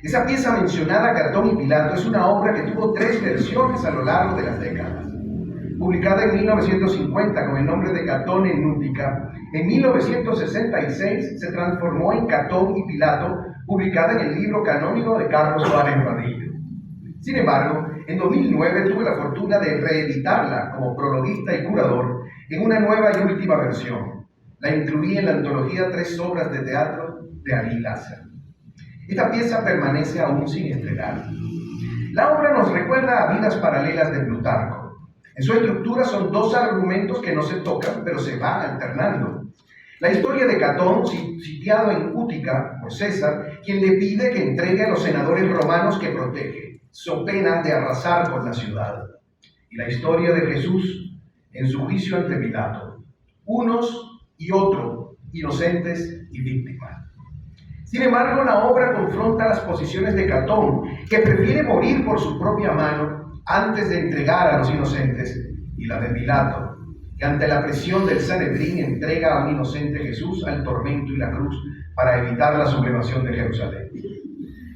[SPEAKER 3] Esa pieza mencionada, Catón y Pilato, es una obra que tuvo 3 versiones a lo largo de las décadas. Publicada en 1950 con el nombre de Catón en Útica, en 1966 se transformó en Catón y Pilato, publicada en el libro canónico de Carlos Suárez Vadillo. Sin embargo, en 2009 tuve la fortuna de reeditarla como prologuista y curador en una nueva y última versión. La incluí en la antología 3 obras de teatro de Alí Lasser. Esta pieza permanece aún sin estrenar. La obra nos recuerda a Vidas paralelas de Plutarco. En su estructura son 2 argumentos que no se tocan, pero se van alternando. La historia de Catón, sitiado en Útica por César, quien le pide que entregue a los senadores romanos que protege, so pena de arrasar con la ciudad. Y la historia de Jesús en su juicio ante Pilato. Unos y otros, inocentes y víctimas. Sin embargo, la obra confronta las posiciones de Catón, que prefiere morir por su propia mano antes de entregar a los inocentes, y la de Pilato, que ante la presión del Sanedrín entrega a un inocente Jesús al tormento y la cruz para evitar la sublevación de Jerusalén.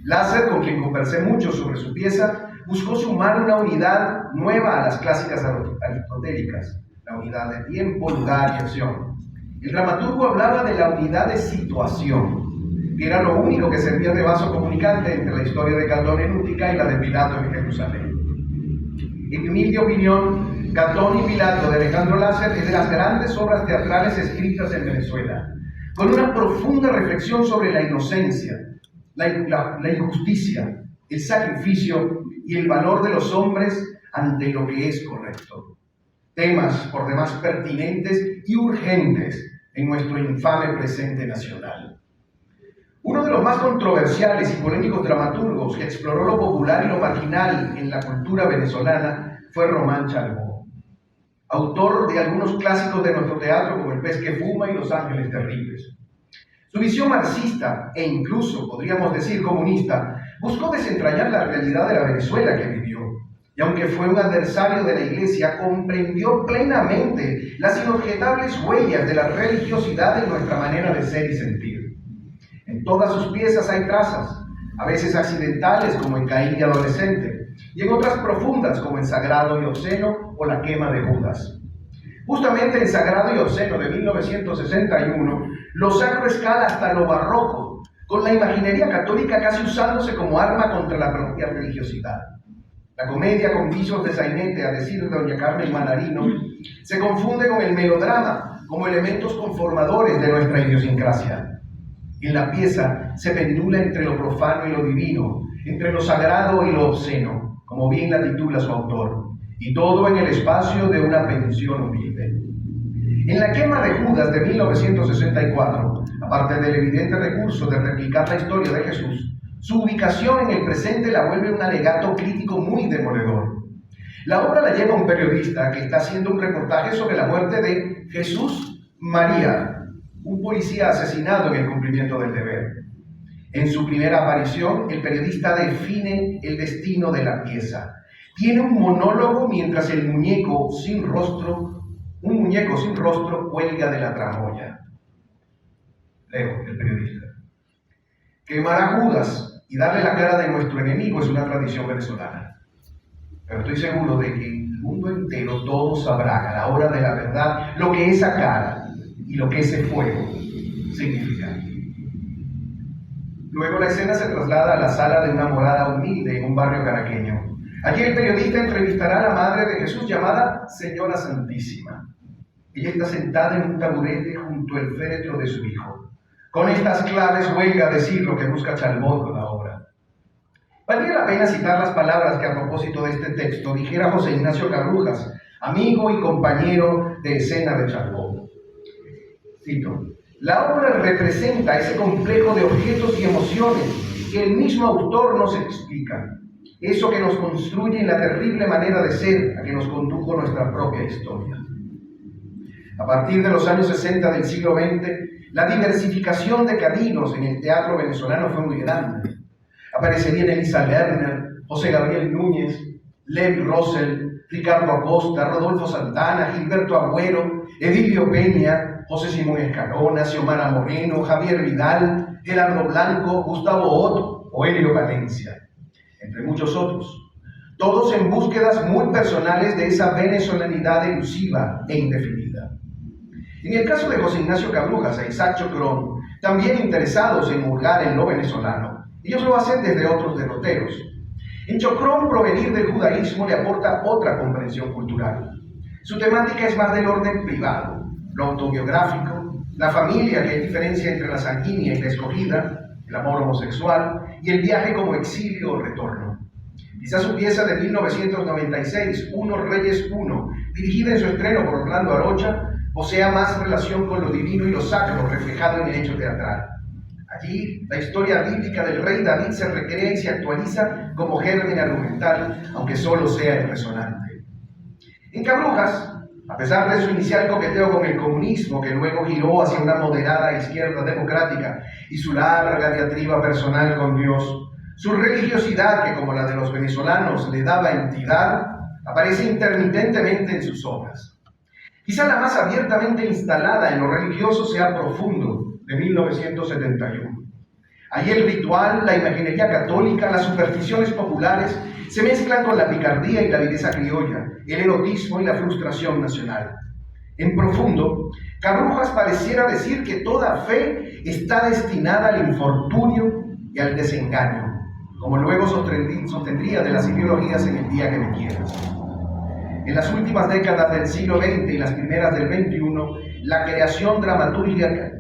[SPEAKER 3] Lasser, con quien conversé mucho sobre su pieza, buscó sumar una unidad nueva a las clásicas aristotélicas, la unidad de tiempo, lugar y acción. El dramaturgo hablaba de la unidad de situación, que era lo único que servía de vaso comunicante entre la historia de Catón en Útica y la de Pilato en Jerusalén. En mi humilde opinión, Catón y Pilato de Alejandro Lasser es de las grandes obras teatrales escritas en Venezuela, con una profunda reflexión sobre la inocencia, la injusticia, el sacrificio y el valor de los hombres ante lo que es correcto. Temas por demás pertinentes y urgentes en nuestro infame presente nacional. Uno de los más controversiales y polémicos dramaturgos que exploró lo popular y lo marginal en la cultura venezolana fue Román Chalbaud, autor de algunos clásicos de nuestro teatro como El pez que fuma y Los ángeles terribles. Su visión marxista e incluso, podríamos decir, comunista, buscó desentrañar la realidad de la Venezuela que vivió. Y aunque fue un adversario de la Iglesia, comprendió plenamente las inobjetables huellas de la religiosidad en nuestra manera de ser y sentir. En todas sus piezas hay trazas, a veces accidentales como en Caín y Adolescente, y en otras profundas como en Sagrado y Obsceno o La quema de Judas. Justamente en Sagrado y Obsceno de 1961, lo sacro escala hasta lo barroco, con la imaginería católica casi usándose como arma contra la propia religiosidad. La comedia con visos de sainete, a decir de doña Carmen Manarino, se confunde con el melodrama como elementos conformadores de nuestra idiosincrasia. En la pieza se pendula entre lo profano y lo divino, entre lo sagrado y lo obsceno, como bien la titula su autor, y todo en el espacio de una pensión humilde. En La quema de Judas de 1964, aparte del evidente recurso de replicar la historia de Jesús, su ubicación en el presente la vuelve un alegato crítico muy demoledor. La obra la lleva un periodista que está haciendo un reportaje sobre la muerte de Jesús María, un policía asesinado en el cumplimiento del deber. En su primera aparición, el periodista define el destino de la pieza. Tiene un monólogo mientras un muñeco sin rostro, cuelga de la tramoya. Leo, el periodista. Quemar a Judas y darle la cara de nuestro enemigo es una tradición venezolana. Pero estoy seguro de que el mundo entero todos sabrán a la hora de la verdad lo que esa cara y lo que ese fuego significa. Luego la escena se traslada a la sala de una morada humilde en un barrio caraqueño. Allí el periodista entrevistará a la madre de Jesús llamada Señora Santísima. Ella está sentada en un taburete junto al féretro de su hijo. Con estas claves huelga decir lo que busca Chalbot con la obra. Valdría la pena citar las palabras que a propósito de este texto dijera José Ignacio Cabrujas, amigo y compañero de escena de Chalbot. Cito: la obra representa ese complejo de objetos y emociones que el mismo autor nos explica, eso que nos construye en la terrible manera de ser a que nos condujo nuestra propia historia. A partir de los años 60 del siglo XX, la diversificación de caminos en el teatro venezolano fue muy grande. Aparecerían Elisa Lerner, José Gabriel Núñez, Lev Rosell, Ricardo Acosta, Rodolfo Santana, Gilberto Agüero, Edilio Peña, José Simón Escalona, Xiomara Moreno, Javier Vidal, Gerardo Blanco, Gustavo Ott o Helio Valencia, entre muchos otros. Todos en búsquedas muy personales de esa venezolanidad elusiva e indefinida. En el caso de José Ignacio Cabrujas e Isaac Chocrón, también interesados en hurgar en lo venezolano, ellos lo hacen desde otros derroteros. En Chocrón, provenir del judaísmo le aporta otra comprensión cultural. Su temática es más del orden privado, lo autobiográfico, la familia, que hay diferencia entre la sanguínea y la escogida, el amor homosexual y el viaje como exilio o retorno. Quizás su pieza de 1996, Unos Reyes Uno, dirigida en su estreno por Orlando Arocha, posea más relación con lo divino y lo sacro reflejado en el hecho teatral. Allí, la historia bíblica del rey David se recrea y se actualiza como germen argumental, aunque solo sea en resonante. En Cabrujas, a pesar de su inicial coqueteo con el comunismo, que luego giró hacia una moderada izquierda democrática, y su larga diatriba personal con Dios, su religiosidad, que como la de los venezolanos le daba entidad, aparece intermitentemente en sus obras. Quizá la más abiertamente instalada en lo religioso sea Profundo, de 1971. Allí el ritual, la imaginería católica, las supersticiones populares se mezclan con la picardía y la viveza criolla, el erotismo y la frustración nacional. En Profundo, Cabrujas pareciera decir que toda fe está destinada al infortunio y al desengaño, como luego sostendría de las ideologías en El día que me quieras. En las últimas décadas del siglo XX y las primeras del XXI, la creación dramatúrgica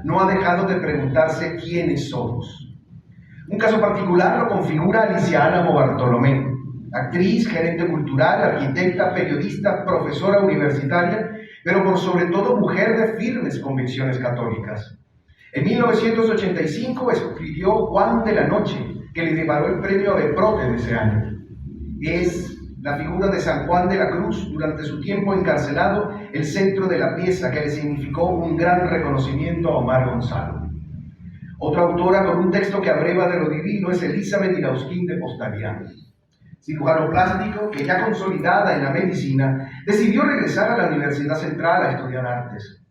[SPEAKER 3] no ha dejado de preguntarse quiénes somos. Un caso particular lo configura Alicia Álamo Bartolomé, actriz, gerente cultural, arquitecta, periodista, profesora universitaria, pero por sobre todo mujer de firmes convicciones católicas. En 1985 escribió Juan de la Noche, que le deparó el premio Aveprote de ese año. Es la figura de San Juan de la Cruz, durante su tiempo encarcelado, el centro de la pieza, que le significó un gran reconocimiento a Omar Gonzalo. Otra autora con un texto que abreva de lo divino es Elizabeth Irausquín de Postariano. Cirujano plástico que, ya consolidada en la medicina, decidió regresar a la Universidad Central a estudiar artes.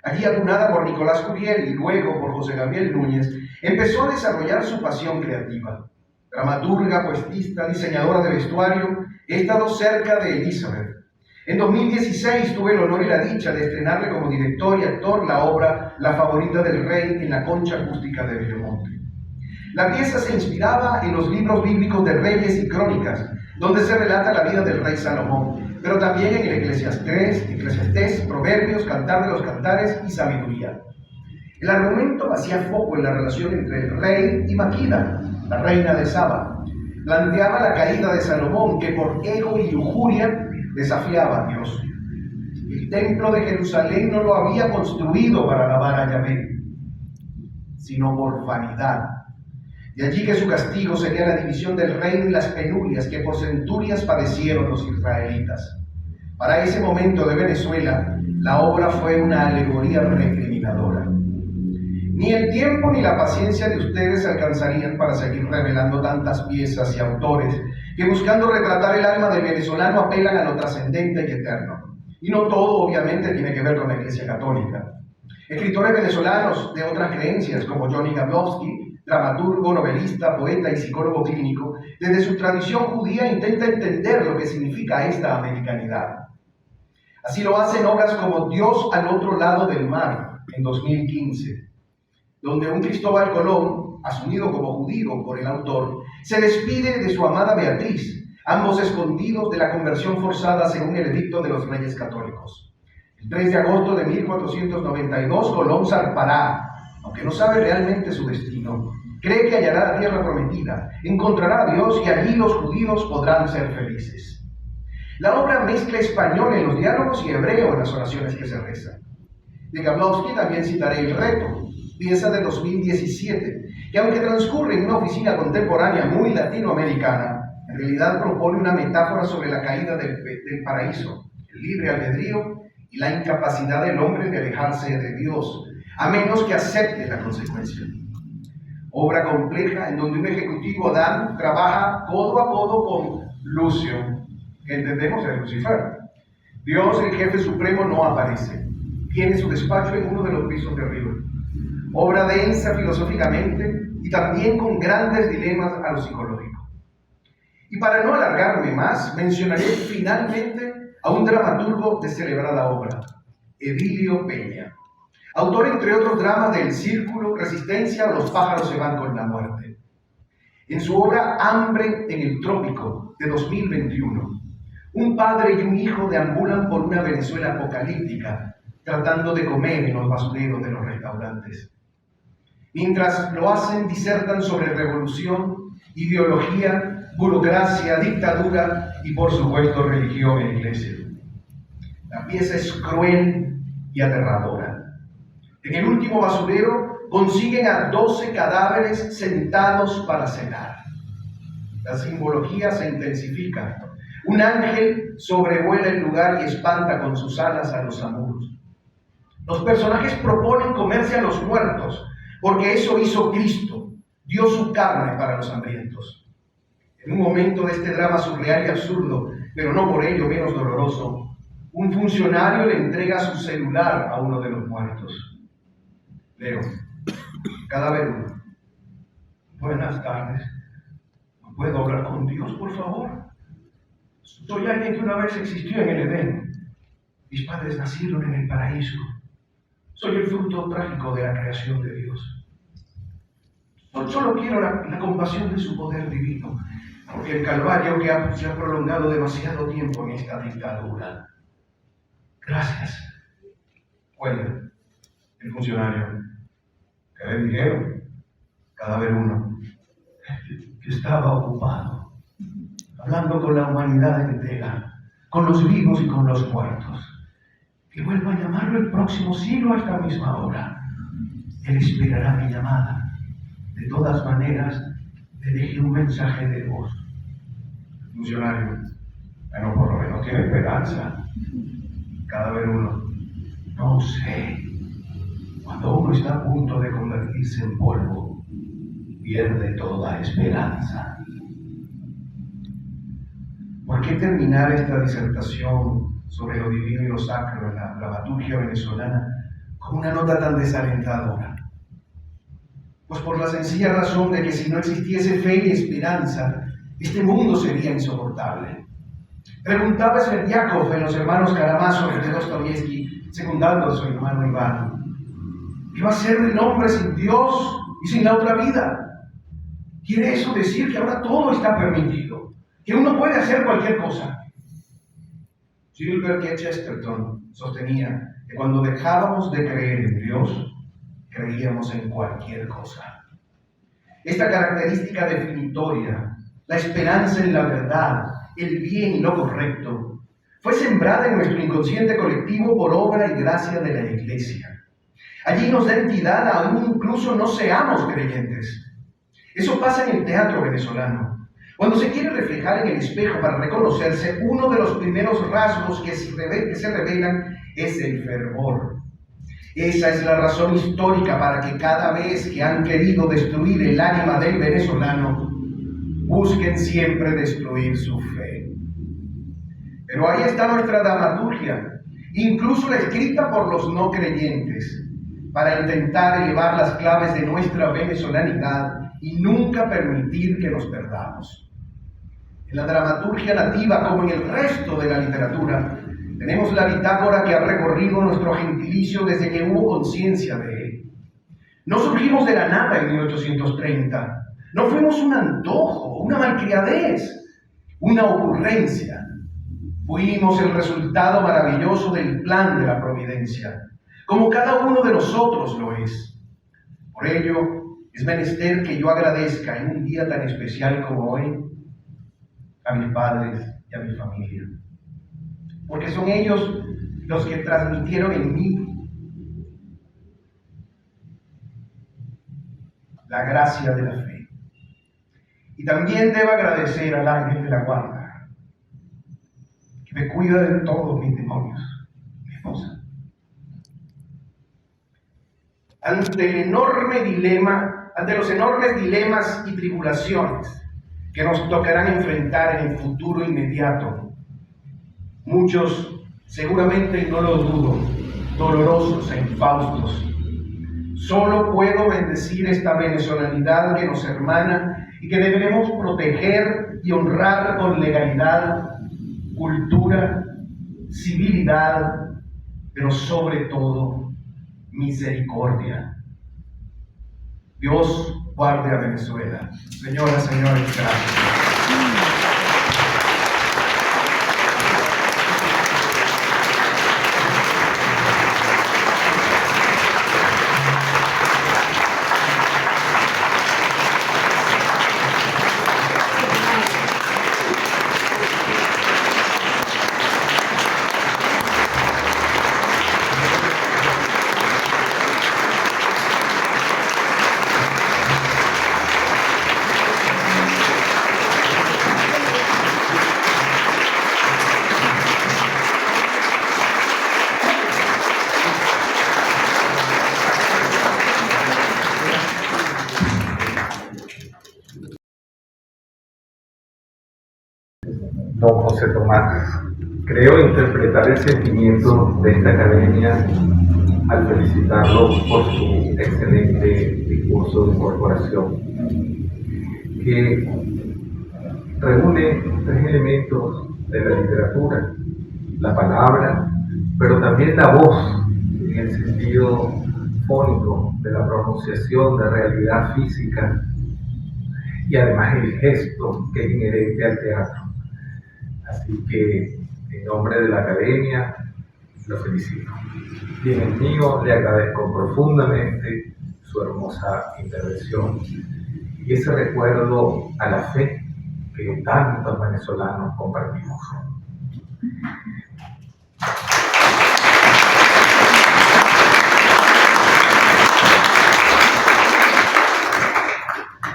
[SPEAKER 3] Allí, acunada por Nicolás Curiel y luego por José Gabriel Núñez, empezó a desarrollar su pasión creativa. Dramaturga, poetista, diseñadora de vestuario, he estado cerca de Elizabeth. En 2016 tuve el honor y la dicha de estrenarle como director y actor la obra La favorita del rey en la Concha Acústica de Bellomonte. La pieza se inspiraba en los libros bíblicos de Reyes y Crónicas, donde se relata la vida del rey Salomón, pero también en el Eclesiastés, Proverbios, Cantar de los Cantares y Sabiduría. El argumento hacía foco en la relación entre el rey y Maquida, la reina de Saba. Planteaba la caída de Salomón, que por ego y lujuria desafiaba a Dios. El templo de Jerusalén no lo había construido para alabar a Yahvé, sino por vanidad. De allí que su castigo sería la división del reino y las penurias que por centurias padecieron los israelitas. Para ese momento de Venezuela, la obra fue una alegoría recriminadora. Ni el tiempo ni la paciencia de ustedes alcanzarían para seguir revelando tantas piezas y autores que buscando retratar el alma del venezolano apelan a lo trascendente y eterno. Y no todo, obviamente, tiene que ver con la Iglesia Católica. Escritores venezolanos de otras creencias, como Johnny Gablowski, dramaturgo, novelista, poeta y psicólogo clínico, desde su tradición judía intenta entender lo que significa esta americanidad. Así lo hacen obras como Dios al otro lado del mar, en 2015, donde un Cristóbal Colón, asumido como judío por el autor, se despide de su amada Beatriz, ambos escondidos de la conversión forzada según el edicto de los Reyes Católicos. El 3 de agosto de 1492, Colón zarpará, aunque no sabe realmente su destino. Cree que hallará la tierra prometida, encontrará a Dios y allí los judíos podrán ser felices. La obra mezcla español en los diálogos y hebreo en las oraciones que se rezan. De Gablowski también citaré El Reto, pieza de 2017, que aunque transcurre en una oficina contemporánea muy latinoamericana, en realidad propone una metáfora sobre la caída del paraíso, el libre albedrío y la incapacidad del hombre de alejarse de Dios, a menos que acepte la consecuencia. Obra compleja en donde un ejecutivo Adán trabaja codo a codo con Lucio, que entendemos es Lucifer. Dios, el jefe supremo, no aparece. Tiene su despacho en uno de los pisos de arriba. Obra densa filosóficamente y también con grandes dilemas a lo psicológico. Y para no alargarme más, mencionaré finalmente a un dramaturgo de celebrada obra, Edilio Peña, autor entre otros dramas de El Círculo, Resistencia o Los pájaros se van con la muerte. En su obra Hambre en el Trópico, de 2021, un padre y un hijo deambulan por una Venezuela apocalíptica, tratando de comer en los basureros de los restaurantes. Mientras lo hacen, disertan sobre revolución, ideología, burocracia, dictadura y, por supuesto, religión e iglesia. La pieza es cruel y aterradora. En el último basurero consiguen a 12 cadáveres sentados para cenar. La simbología se intensifica. Un ángel sobrevuela el lugar y espanta con sus alas a los amuros. Los personajes proponen comerse a los muertos, porque eso hizo Cristo, dio su carne para los hambrientos. En un momento de este drama surreal y absurdo, pero no por ello menos doloroso, un funcionario le entrega su celular a uno de los muertos. Leo, cadáver 1. Buenas tardes. ¿No puedo hablar con Dios, por favor? Soy alguien que una vez existió en el Edén. Mis padres nacieron en el paraíso. Soy el fruto trágico de la creación de Dios. Solo quiero la compasión de su poder divino, porque el calvario que se ha prolongado demasiado tiempo en esta dictadura. Gracias. Cuelga. El funcionario. ¿Qué le dijeron? Cadáver 1. Que estaba ocupado, hablando con la humanidad entera, con los vivos y con los muertos. Que vuelva a llamarlo el próximo siglo a esta misma hora. Él esperará mi llamada. De todas maneras, le dejé un mensaje de voz. Funcionario, bueno, por lo menos tiene esperanza. Cadáver 1. No sé. Cuando uno está a punto de convertirse en polvo, pierde toda esperanza. ¿Por qué terminar esta disertación sobre lo divino y lo sacro en la dramaturgia venezolana con una nota tan desalentadora? Pues por la sencilla razón de que si no existiese fe y esperanza, este mundo sería insoportable. Preguntaba Sverdiakov en Los hermanos Karamazov de Dostoyevsky, secundando a su hermano Iván: ¿qué va a ser del hombre sin Dios y sin la otra vida? ¿Quiere eso decir que ahora todo está permitido? ¿Que uno puede hacer cualquier cosa? Gilbert K. Chesterton sostenía que cuando dejábamos de creer en Dios, creíamos en cualquier cosa. Esta característica definitoria, la esperanza en la verdad, el bien y lo correcto, fue sembrada en nuestro inconsciente colectivo por obra y gracia de la Iglesia. Allí nos da entidad aún incluso no seamos creyentes. Eso pasa en el teatro venezolano. Cuando se quiere reflejar en el espejo para reconocerse, uno de los primeros rasgos que se revelan es el fervor. Esa es la razón histórica para que cada vez que han querido destruir el ánima del venezolano, busquen siempre destruir su fe. Pero ahí está nuestra dramaturgia, incluso la escrita por los no creyentes, para intentar elevar las claves de nuestra venezolanidad y nunca permitir que nos perdamos. En la dramaturgia nativa, como en el resto de la literatura, tenemos la bitácora que ha recorrido nuestro gentilicio desde que hubo conciencia de él. No surgimos de la nada en 1830, no fuimos un antojo, una malcriadez, una ocurrencia. Fuimos el resultado maravilloso del plan de la providencia, como cada uno de nosotros lo es. Por ello, es menester que yo agradezca en un día tan especial como hoy a mis padres y a mi familia, porque son ellos los que transmitieron en mí la gracia de la fe. Y también debo agradecer al ángel de la guarda, que me cuida de todos mis demonios, mi esposa. Ante los enormes dilemas y tribulaciones que nos tocarán enfrentar en el futuro inmediato, muchos, seguramente no lo dudo, dolorosos e infaustos, solo puedo bendecir esta venezolanidad que nos hermana y que debemos proteger y honrar con legalidad, cultura, civilidad, pero sobre todo misericordia. Dios guarde a Venezuela. Señoras, señores, gracias.
[SPEAKER 1] Don José Tomás, creo interpretar el sentimiento de esta academia al felicitarlo por su excelente discurso de incorporación, que reúne tres elementos de la literatura: la palabra, pero también la voz, en el sentido fónico de la pronunciación de realidad física, y además el gesto que es inherente al teatro. Así que, en nombre de la academia, lo felicito. Y en el mío le agradezco profundamente su hermosa intervención y ese recuerdo a la fe que tantos venezolanos compartimos.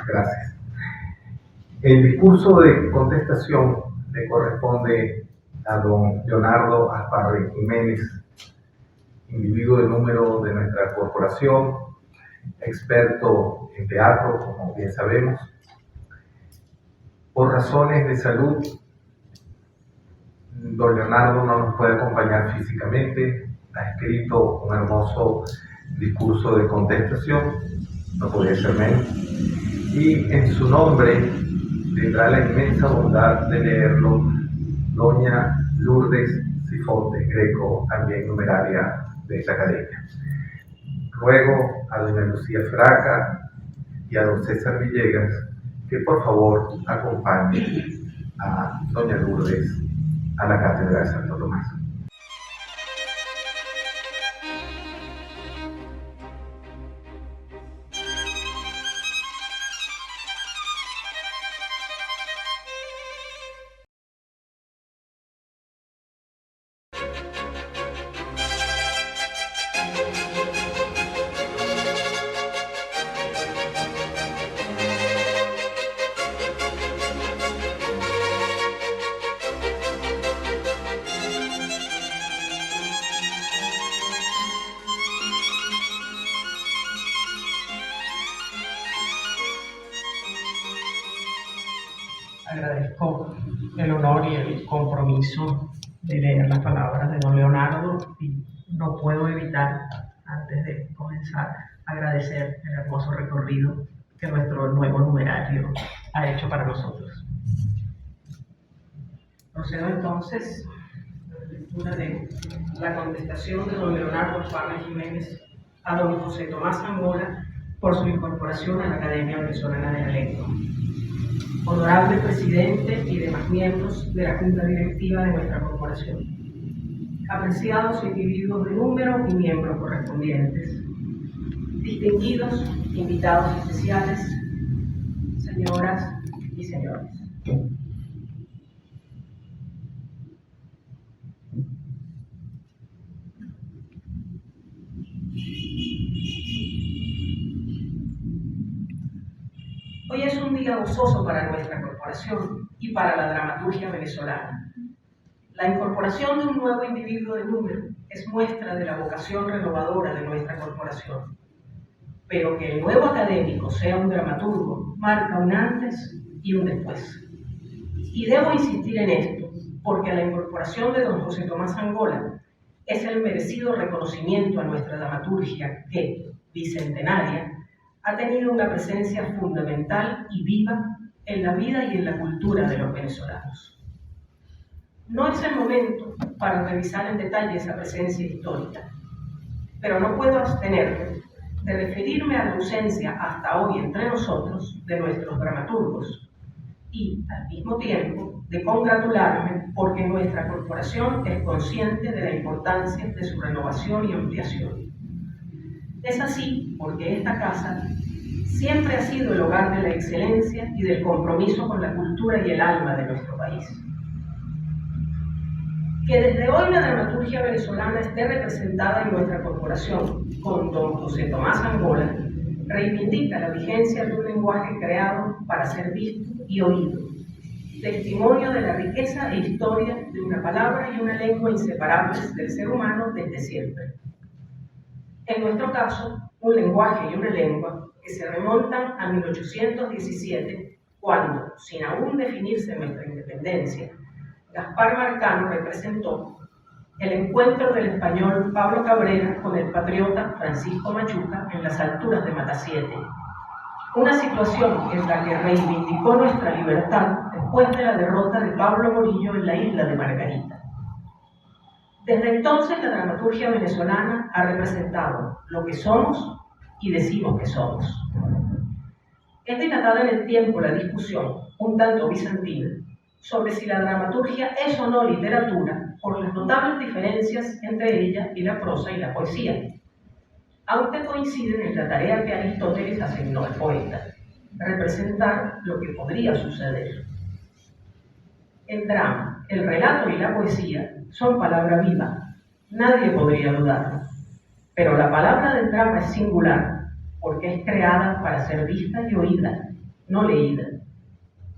[SPEAKER 1] Gracias. El discurso de contestación le corresponde a don Leonardo Asparre Jiménez, individuo de número de nuestra corporación, experto en teatro, como bien sabemos. Por razones de salud, don Leonardo no nos puede acompañar físicamente. Ha escrito un hermoso discurso de contestación, no podía ser menos, y en su nombre tendrá la inmensa bondad de leerlo doña Lourdes Sifontes Greco, también numeraria de esta academia. Ruego a doña Lucía Fraca y a don César Villegas que por favor acompañen a doña Lourdes a la Cátedra de Santo Tomás.
[SPEAKER 4] agradezco el honor y el compromiso de leer las palabras de don Leonardo y no puedo evitar, antes de comenzar, agradecer el hermoso recorrido que nuestro nuevo numerario ha hecho para nosotros. Procedo entonces a la lectura de la contestación de don Leonardo Suárez Jiménez a don José Tomás Angola por su incorporación a la Academia Venezolana de la Lengua. Honorable presidente y demás miembros de la Junta Directiva de nuestra corporación, apreciados individuos de número y miembros correspondientes, distinguidos invitados especiales, señoras y señores. Hoy es un día gozoso para nuestra corporación y para la dramaturgia venezolana. La incorporación de un nuevo individuo de número es muestra de la vocación renovadora de nuestra corporación. Pero que el nuevo académico sea un dramaturgo marca un antes y un después. Y debo insistir en esto, porque la incorporación de don José Tomás Angola es el merecido reconocimiento a nuestra dramaturgia que, bicentenaria, ha tenido una presencia fundamental y viva en la vida y en la cultura de los venezolanos. No es el momento para revisar en detalle esa presencia histórica, pero no puedo abstenerme de referirme a la ausencia hasta hoy entre nosotros de nuestros dramaturgos y, al mismo tiempo, de congratularme porque nuestra corporación es consciente de la importancia de su renovación y ampliación. Es así porque esta casa siempre ha sido el hogar de la excelencia y del compromiso con la cultura y el alma de nuestro país. Que desde hoy la dramaturgia venezolana esté representada en nuestra corporación con don José Tomás Angola reivindica la vigencia de un lenguaje creado para ser visto y oído, testimonio de la riqueza e historia de una palabra y una lengua inseparables del ser humano desde siempre. En nuestro caso, un lenguaje y una lengua que se remontan a 1817, cuando, sin aún definirse nuestra independencia, Gaspar Marcano representó el encuentro del español Pablo Cabrera con el patriota Francisco Machuca en las alturas de Matasiete, una situación en la que reivindicó nuestra libertad después de la derrota de Pablo Morillo en la isla de Margarita. Desde entonces la dramaturgia venezolana ha representado lo que somos y decimos que somos. Es dilatada en el tiempo la discusión, un tanto bizantina, sobre si la dramaturgia es o no literatura por las notables diferencias entre ella y la prosa y la poesía, aunque coinciden en la tarea que Aristóteles asignó al poeta, representar lo que podría suceder. El drama, el relato y la poesía son palabra viva, nadie podría dudarlo, pero la palabra del drama es singular porque es creada para ser vista y oída, no leída,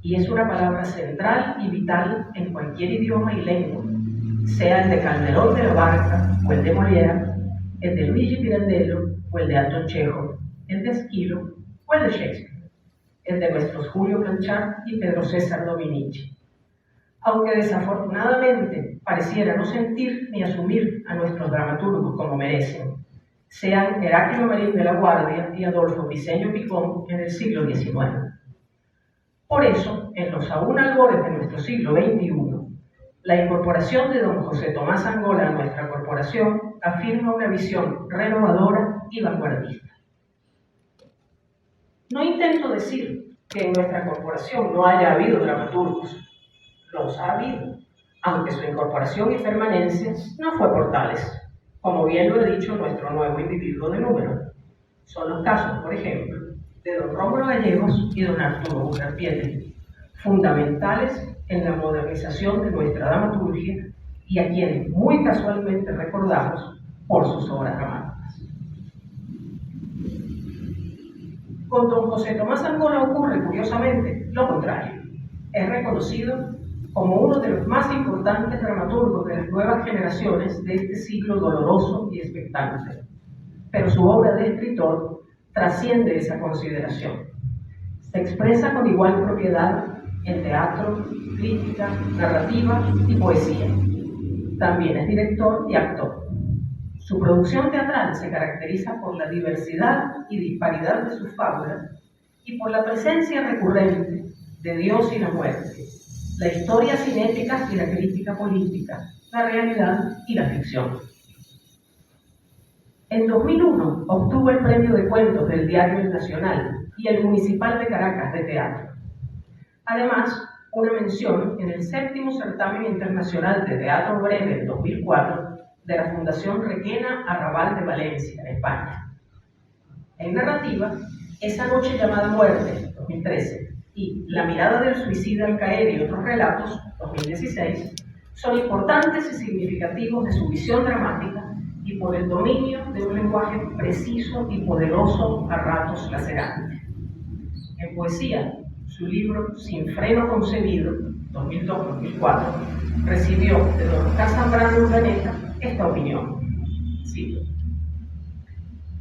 [SPEAKER 4] y es una palabra central y vital en cualquier idioma y lengua, sea el de Calderón de la Barca o el de Molière, el de Luigi Pirandello o el de Anton Chekhov, el de Esquilo o el de Shakespeare, el de nuestros Julio Planchard y Pedro César Dominici. Aunque desafortunadamente pareciera no sentir ni asumir a nuestros dramaturgos como merecen, sean Heraclio Marín de la Guardia y Adolfo Briceño Picón en el siglo XIX. Por eso, en los aún albores de nuestro siglo XXI, la incorporación de don José Tomás Angola a nuestra corporación afirma una visión renovadora y vanguardista. No intento decir que en nuestra corporación no haya habido dramaturgos, los ha habido, aunque su incorporación y permanencia no fue por tales, como bien lo ha dicho nuestro nuevo individuo de número. Son los casos, por ejemplo, de don Rómulo Gallegos y don Arturo Bucarpiete, fundamentales en la modernización de nuestra dramaturgia y a quienes muy casualmente recordamos por sus obras dramáticas. Con don José Tomás Angola ocurre, curiosamente, lo contrario. Es reconocido como uno de los más importantes dramaturgos de las nuevas generaciones de este siglo doloroso y expectante. Pero su obra de escritor trasciende esa consideración. Se expresa con igual propiedad en teatro, crítica, narrativa y poesía. También es director y actor. Su producción teatral se caracteriza por la diversidad y disparidad de sus fábulas y por la presencia recurrente de Dios y la muerte, la historia cinética y la crítica política, la realidad y la ficción. En 2001 obtuvo el premio de cuentos del Diario El Nacional y el Municipal de Caracas de Teatro. Además, una mención en el 7º Certamen Internacional de Teatro Breve en 2004 de la Fundación Requena Arrabal de Valencia, en España. En narrativa, Esa noche llamada muerte, 2013, y La mirada del suicida al caer y otros relatos, 2016, son importantes y significativos de su visión dramática y por el dominio de un lenguaje preciso y poderoso, a ratos lacerante. En poesía, su libro Sin freno concebido, 2002-2004, recibió de don Oscar Zambrano Urdaneta esta opinión. Cito: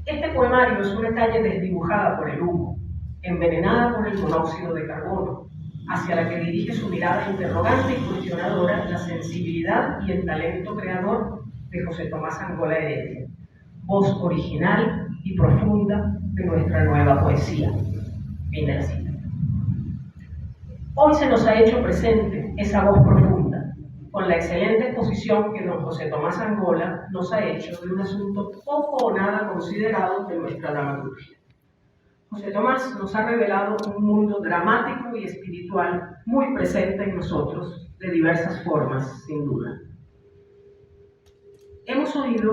[SPEAKER 4] este poemario es una calle desdibujada por el humo, envenenada por el monóxido de carbono, hacia la que dirige su mirada interrogante y cuestionadora la sensibilidad y el talento creador de José Tomás Angola Heredia, voz original y profunda de nuestra nueva poesía. Fin de la cita. Hoy se nos ha hecho presente esa voz profunda, con la excelente exposición que don José Tomás Angola nos ha hecho de un asunto poco o nada considerado de nuestra dramaturgia. José Tomás nos ha revelado un mundo dramático y espiritual muy presente en nosotros, de diversas formas, sin duda. Hemos oído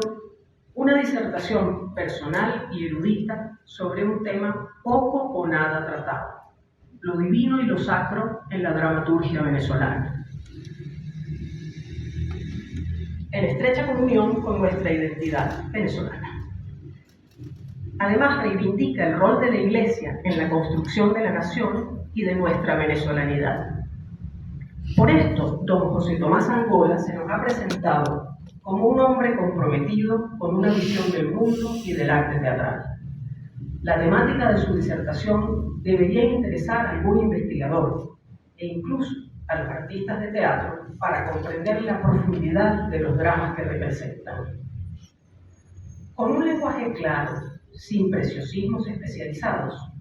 [SPEAKER 4] una disertación personal y erudita sobre un tema poco o nada tratado: lo divino y lo sacro en la dramaturgia venezolana, en estrecha comunión con nuestra identidad venezolana. Además, reivindica el rol de la Iglesia en la construcción de la nación y de nuestra venezolanidad. Por esto, don José Tomás Angola se nos ha presentado como un hombre comprometido con una visión del mundo y del arte teatral. La temática de su disertación debería interesar a algún investigador e incluso a los artistas de teatro para comprender la profundidad de los dramas que representan. Con un lenguaje claro, sin preciosismos especializados,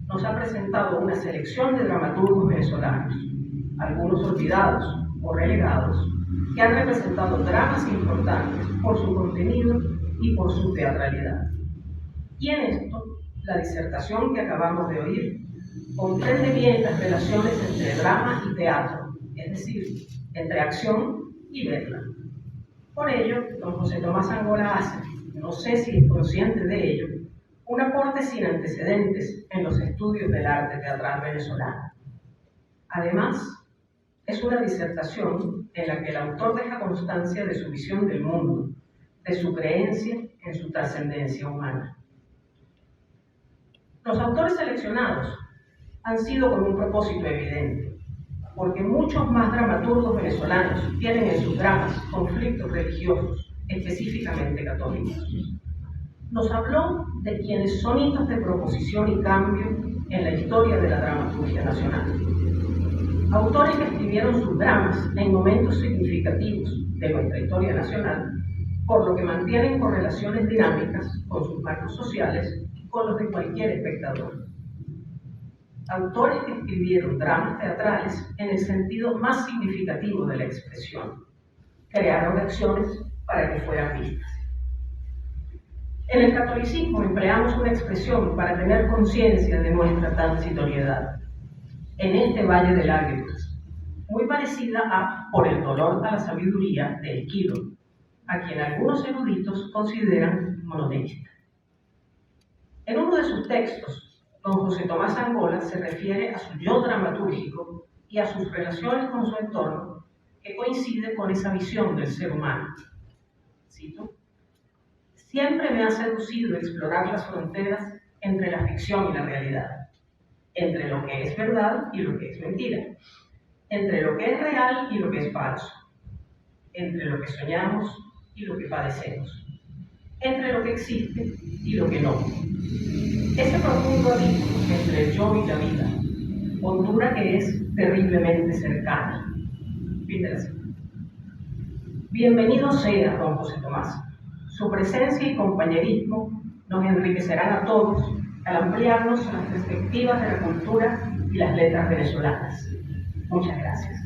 [SPEAKER 4] nos ha presentado una selección de dramaturgos venezolanos, algunos olvidados o relegados, que han representado dramas importantes por su contenido y por su teatralidad. Y en esto, la disertación que acabamos de oír comprende bien las relaciones entre drama y teatro, es decir, entre acción y verla. Por ello, don José Tomás Angola hace, no sé si es consciente de ello, un aporte sin antecedentes en los estudios del arte teatral venezolano. Además, es una disertación en la que el autor deja constancia de su visión del mundo, de su creencia en su trascendencia humana. Los autores seleccionados han sido con un propósito evidente, porque muchos más dramaturgos venezolanos tienen en sus dramas conflictos religiosos, específicamente católicos. Nos habló de quienes son hitos de proposición y cambio en la historia de la dramaturgia nacional. Autores que escribieron sus dramas en momentos significativos de nuestra historia nacional, por lo que mantienen correlaciones dinámicas con sus marcos sociales y con los de cualquier espectador. Autores que escribieron dramas teatrales en el sentido más significativo de la expresión. Crearon acciones para que fueran vistas. En el catolicismo empleamos una expresión para tener conciencia de nuestra transitoriedad. En este valle de lágrimas, muy parecida a Por el dolor a la sabiduría de Esquilo, a quien algunos eruditos consideran monoteísta. En uno de sus textos, don José Tomás Angola se refiere a su yo dramatúrgico y a sus relaciones con su entorno, que coincide con esa visión del ser humano. Cito: siempre me ha seducido explorar las fronteras entre la ficción y la realidad, entre lo que es verdad y lo que es mentira, entre lo que es real y lo que es falso, entre lo que soñamos y lo que padecemos, entre lo que existe y lo que no. Ese profundo abismo entre el yo y la vida, Honduras que es terriblemente cercana. Fin de la cita. Bienvenido sea, don José Tomás. Su presencia y compañerismo nos enriquecerán a todos al ampliarnos las perspectivas de la cultura y las letras venezolanas. Muchas gracias.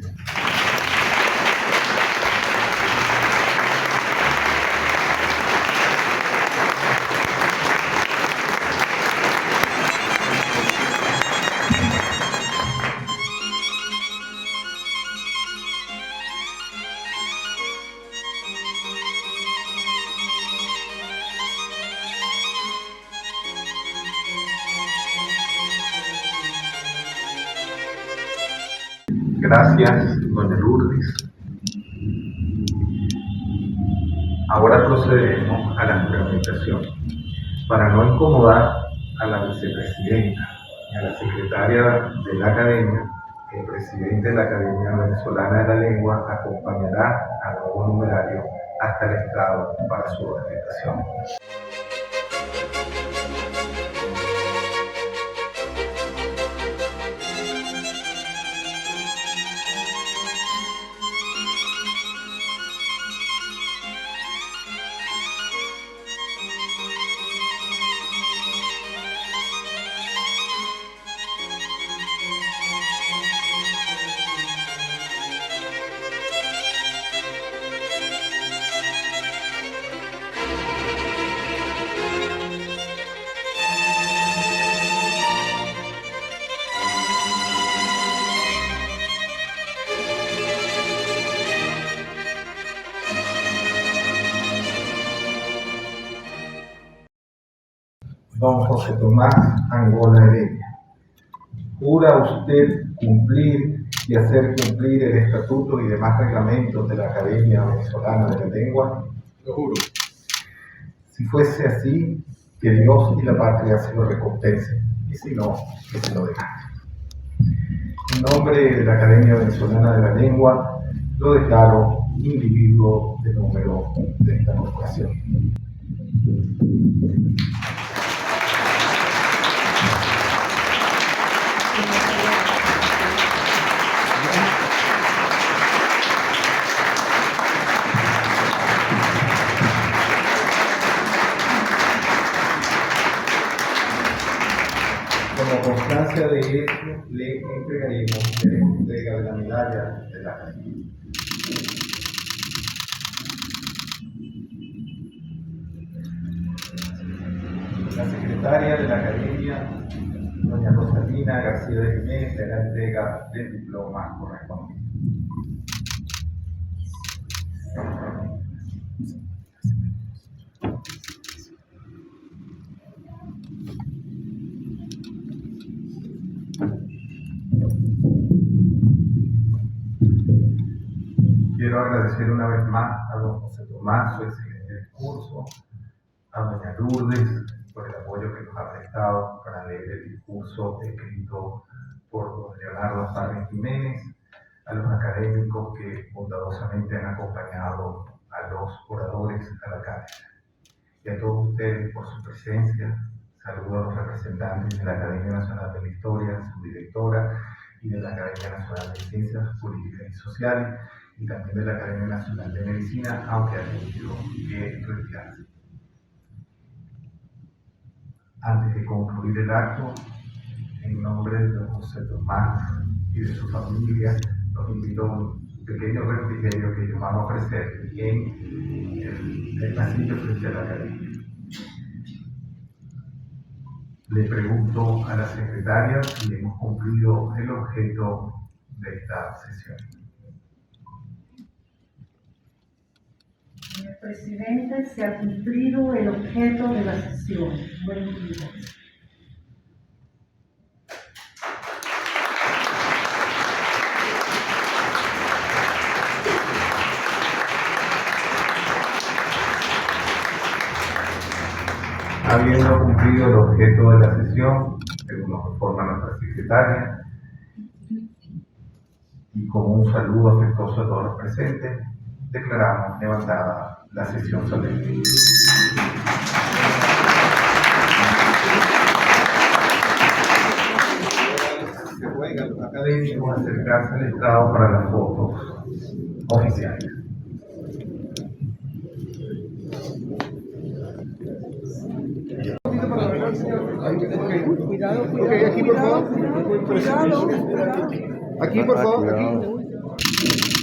[SPEAKER 1] Gracias, doña Lourdes. Ahora procederemos a la juramentación. Para no incomodar a la vicepresidenta y a la secretaria de la Academia, el presidente de la Academia Venezolana de la Lengua acompañará al nuevo numerario hasta el estrado para su ornamentación. Don José Tomás Angola Heredia, ¿jura usted cumplir y hacer cumplir el estatuto y demás reglamentos de la Academia Venezolana de la Lengua?
[SPEAKER 3] Lo juro.
[SPEAKER 1] Si fuese así, que Dios y la patria se lo recompensen, y si no, que se lo dejen. En nombre de la Academia Venezolana de la Lengua, lo declaro individuo de número de esta corporación. Como constancia de esto, le entregaremos la entrega de la medalla de la Academia. La secretaria de la Academia, doña Rosalina García de Jiménez, le da entrega del diploma correspondiente. Quiero agradecer una vez más a don José Tomás su excelente discurso, a doña Lourdes por el apoyo que nos ha prestado para leer el discurso escrito por don Leonardo Sarri Jiménez, a los académicos que bondadosamente han acompañado a los oradores a la cátedra, y a todos ustedes por su presencia. Saludo a los representantes de la Academia Nacional de la Historia, su directora, y de la Academia Nacional de Ciencias Políticas y Sociales, y también de la Academia Nacional de Medicina, aunque ha tenido que retirarse. Antes de concluir el acto, en nombre de don José Tomás y de su familia, los invito a un pequeño refrigerio que ellos van a ofrecer en el pasillo frente a la Academia. Le pregunto a la secretaria si hemos cumplido el objeto de esta sesión.
[SPEAKER 2] Señor presidente, se ha cumplido el objeto de la sesión. Buen día.
[SPEAKER 1] Habiendo cumplido el objeto de la sesión, según nos informa nuestra secretaria, y como un saludo afectuoso a todos los presentes, declaramos levantada la sesión solemne. Se puede académicos acercarse al Estado para las fotos oficiales.
[SPEAKER 5] Cuidado, cuidado. Aquí, por favor. Aquí, por favor. Aquí.